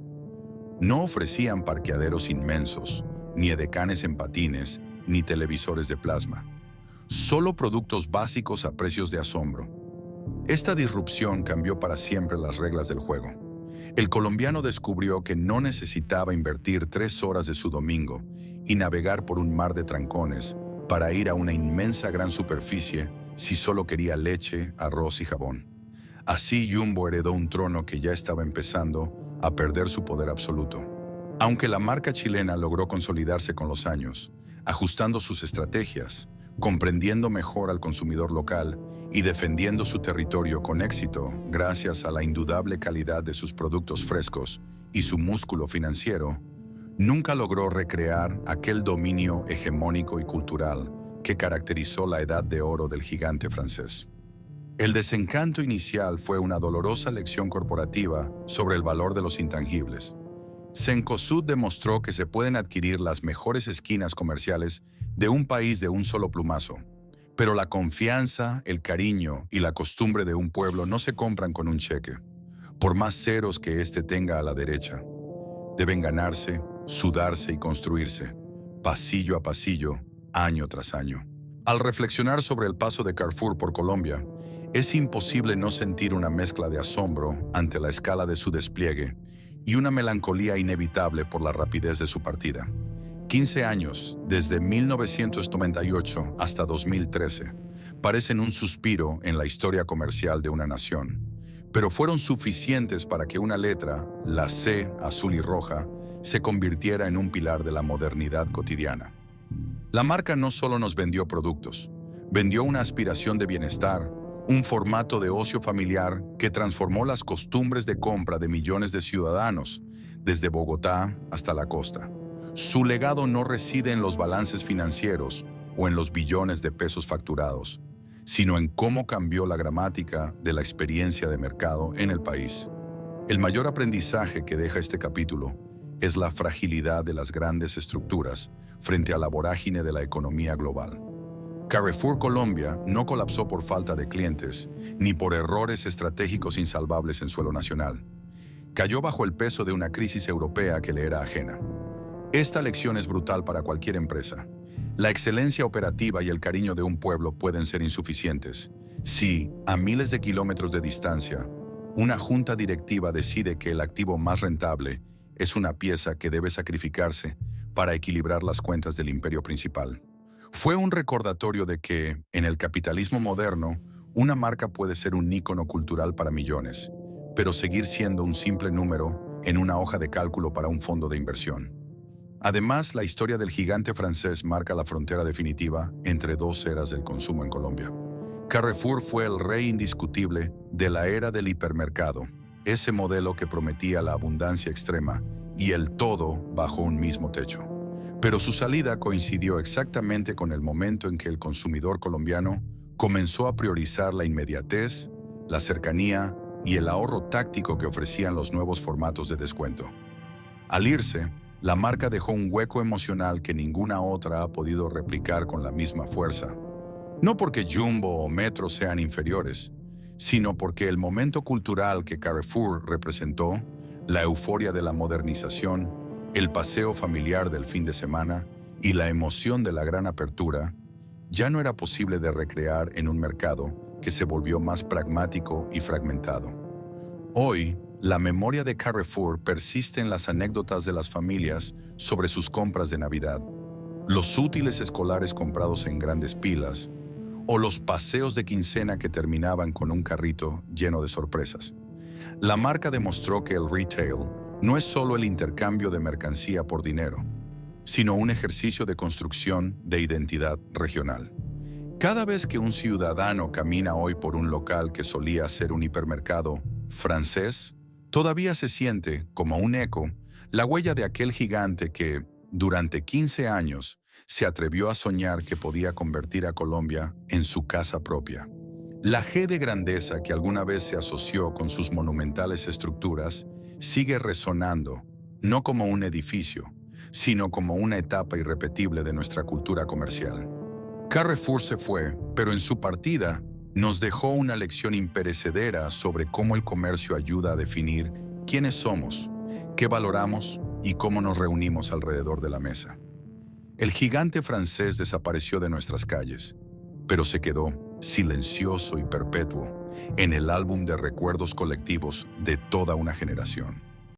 Speaker 1: No ofrecían parqueaderos inmensos, ni edecanes en patines, ni televisores de plasma. Solo productos básicos a precios de asombro. Esta disrupción cambió para siempre las reglas del juego. El colombiano descubrió que no necesitaba invertir 3 horas de su domingo y navegar por un mar de trancones para ir a una inmensa gran superficie si solo quería leche, arroz y jabón. Así Jumbo heredó un trono que ya estaba empezando a perder su poder absoluto. Aunque la marca chilena logró consolidarse con los años, ajustando sus estrategias, comprendiendo mejor al consumidor local y defendiendo su territorio con éxito gracias a la indudable calidad de sus productos frescos y su músculo financiero, nunca logró recrear aquel dominio hegemónico y cultural que caracterizó la edad de oro del gigante francés. El desencanto inicial fue una dolorosa lección corporativa sobre el valor de los intangibles. Cencosud demostró que se pueden adquirir las mejores esquinas comerciales de un país de un solo plumazo, pero la confianza, el cariño y la costumbre de un pueblo no se compran con un cheque, por más ceros que éste tenga a la derecha. Deben ganarse, sudarse y construirse, pasillo a pasillo, año tras año. Al reflexionar sobre el paso de Carrefour por Colombia, es imposible no sentir una mezcla de asombro ante la escala de su despliegue y una melancolía inevitable por la rapidez de su partida. 15 años, desde 1998 hasta 2013, parecen un suspiro en la historia comercial de una nación, pero fueron suficientes para que una letra, la C azul y roja, se convirtiera en un pilar de la modernidad cotidiana. La marca no solo nos vendió productos, vendió una aspiración de bienestar, un formato de ocio familiar que transformó las costumbres de compra de millones de ciudadanos, desde Bogotá hasta la costa. Su legado no reside en los balances financieros o en los billones de pesos facturados, sino en cómo cambió la gramática de la experiencia de mercado en el país. El mayor aprendizaje que deja este capítulo es la fragilidad de las grandes estructuras frente a la vorágine de la economía global. Carrefour Colombia no colapsó por falta de clientes, ni por errores estratégicos insalvables en suelo nacional. Cayó bajo el peso de una crisis europea que le era ajena. Esta lección es brutal para cualquier empresa. La excelencia operativa y el cariño de un pueblo pueden ser insuficientes si, a miles de kilómetros de distancia, una junta directiva decide que el activo más rentable es una pieza que debe sacrificarse para equilibrar las cuentas del imperio principal. Fue un recordatorio de que, en el capitalismo moderno, una marca puede ser un ícono cultural para millones, pero seguir siendo un simple número en una hoja de cálculo para un fondo de inversión. Además, la historia del gigante francés marca la frontera definitiva entre dos eras del consumo en Colombia. Carrefour fue el rey indiscutible de la era del hipermercado, ese modelo que prometía la abundancia extrema y el todo bajo un mismo techo. Pero su salida coincidió exactamente con el momento en que el consumidor colombiano comenzó a priorizar la inmediatez, la cercanía y el ahorro táctico que ofrecían los nuevos formatos de descuento. Al irse, la marca dejó un hueco emocional que ninguna otra ha podido replicar con la misma fuerza. No porque Jumbo o Metro sean inferiores, sino porque el momento cultural que Carrefour representó, la euforia de la modernización, el paseo familiar del fin de semana y la emoción de la gran apertura, ya no era posible de recrear en un mercado que se volvió más pragmático y fragmentado. Hoy, la memoria de Carrefour persiste en las anécdotas de las familias sobre sus compras de Navidad, los útiles escolares comprados en grandes pilas, o los paseos de quincena que terminaban con un carrito lleno de sorpresas. La marca demostró que el retail, no es solo el intercambio de mercancía por dinero, sino un ejercicio de construcción de identidad regional. Cada vez que un ciudadano camina hoy por un local que solía ser un hipermercado francés, todavía se siente, como un eco, la huella de aquel gigante que, durante 15 años, se atrevió a soñar que podía convertir a Colombia en su casa propia. La G de grandeza que alguna vez se asoció con sus monumentales estructuras sigue resonando, no como un edificio, sino como una etapa irrepetible de nuestra cultura comercial. Carrefour se fue, pero en su partida nos dejó una lección imperecedera sobre cómo el comercio ayuda a definir quiénes somos, qué valoramos y cómo nos reunimos alrededor de la mesa. El gigante francés desapareció de nuestras calles, pero se quedó silencioso y perpetuo en el álbum de recuerdos colectivos de toda una generación.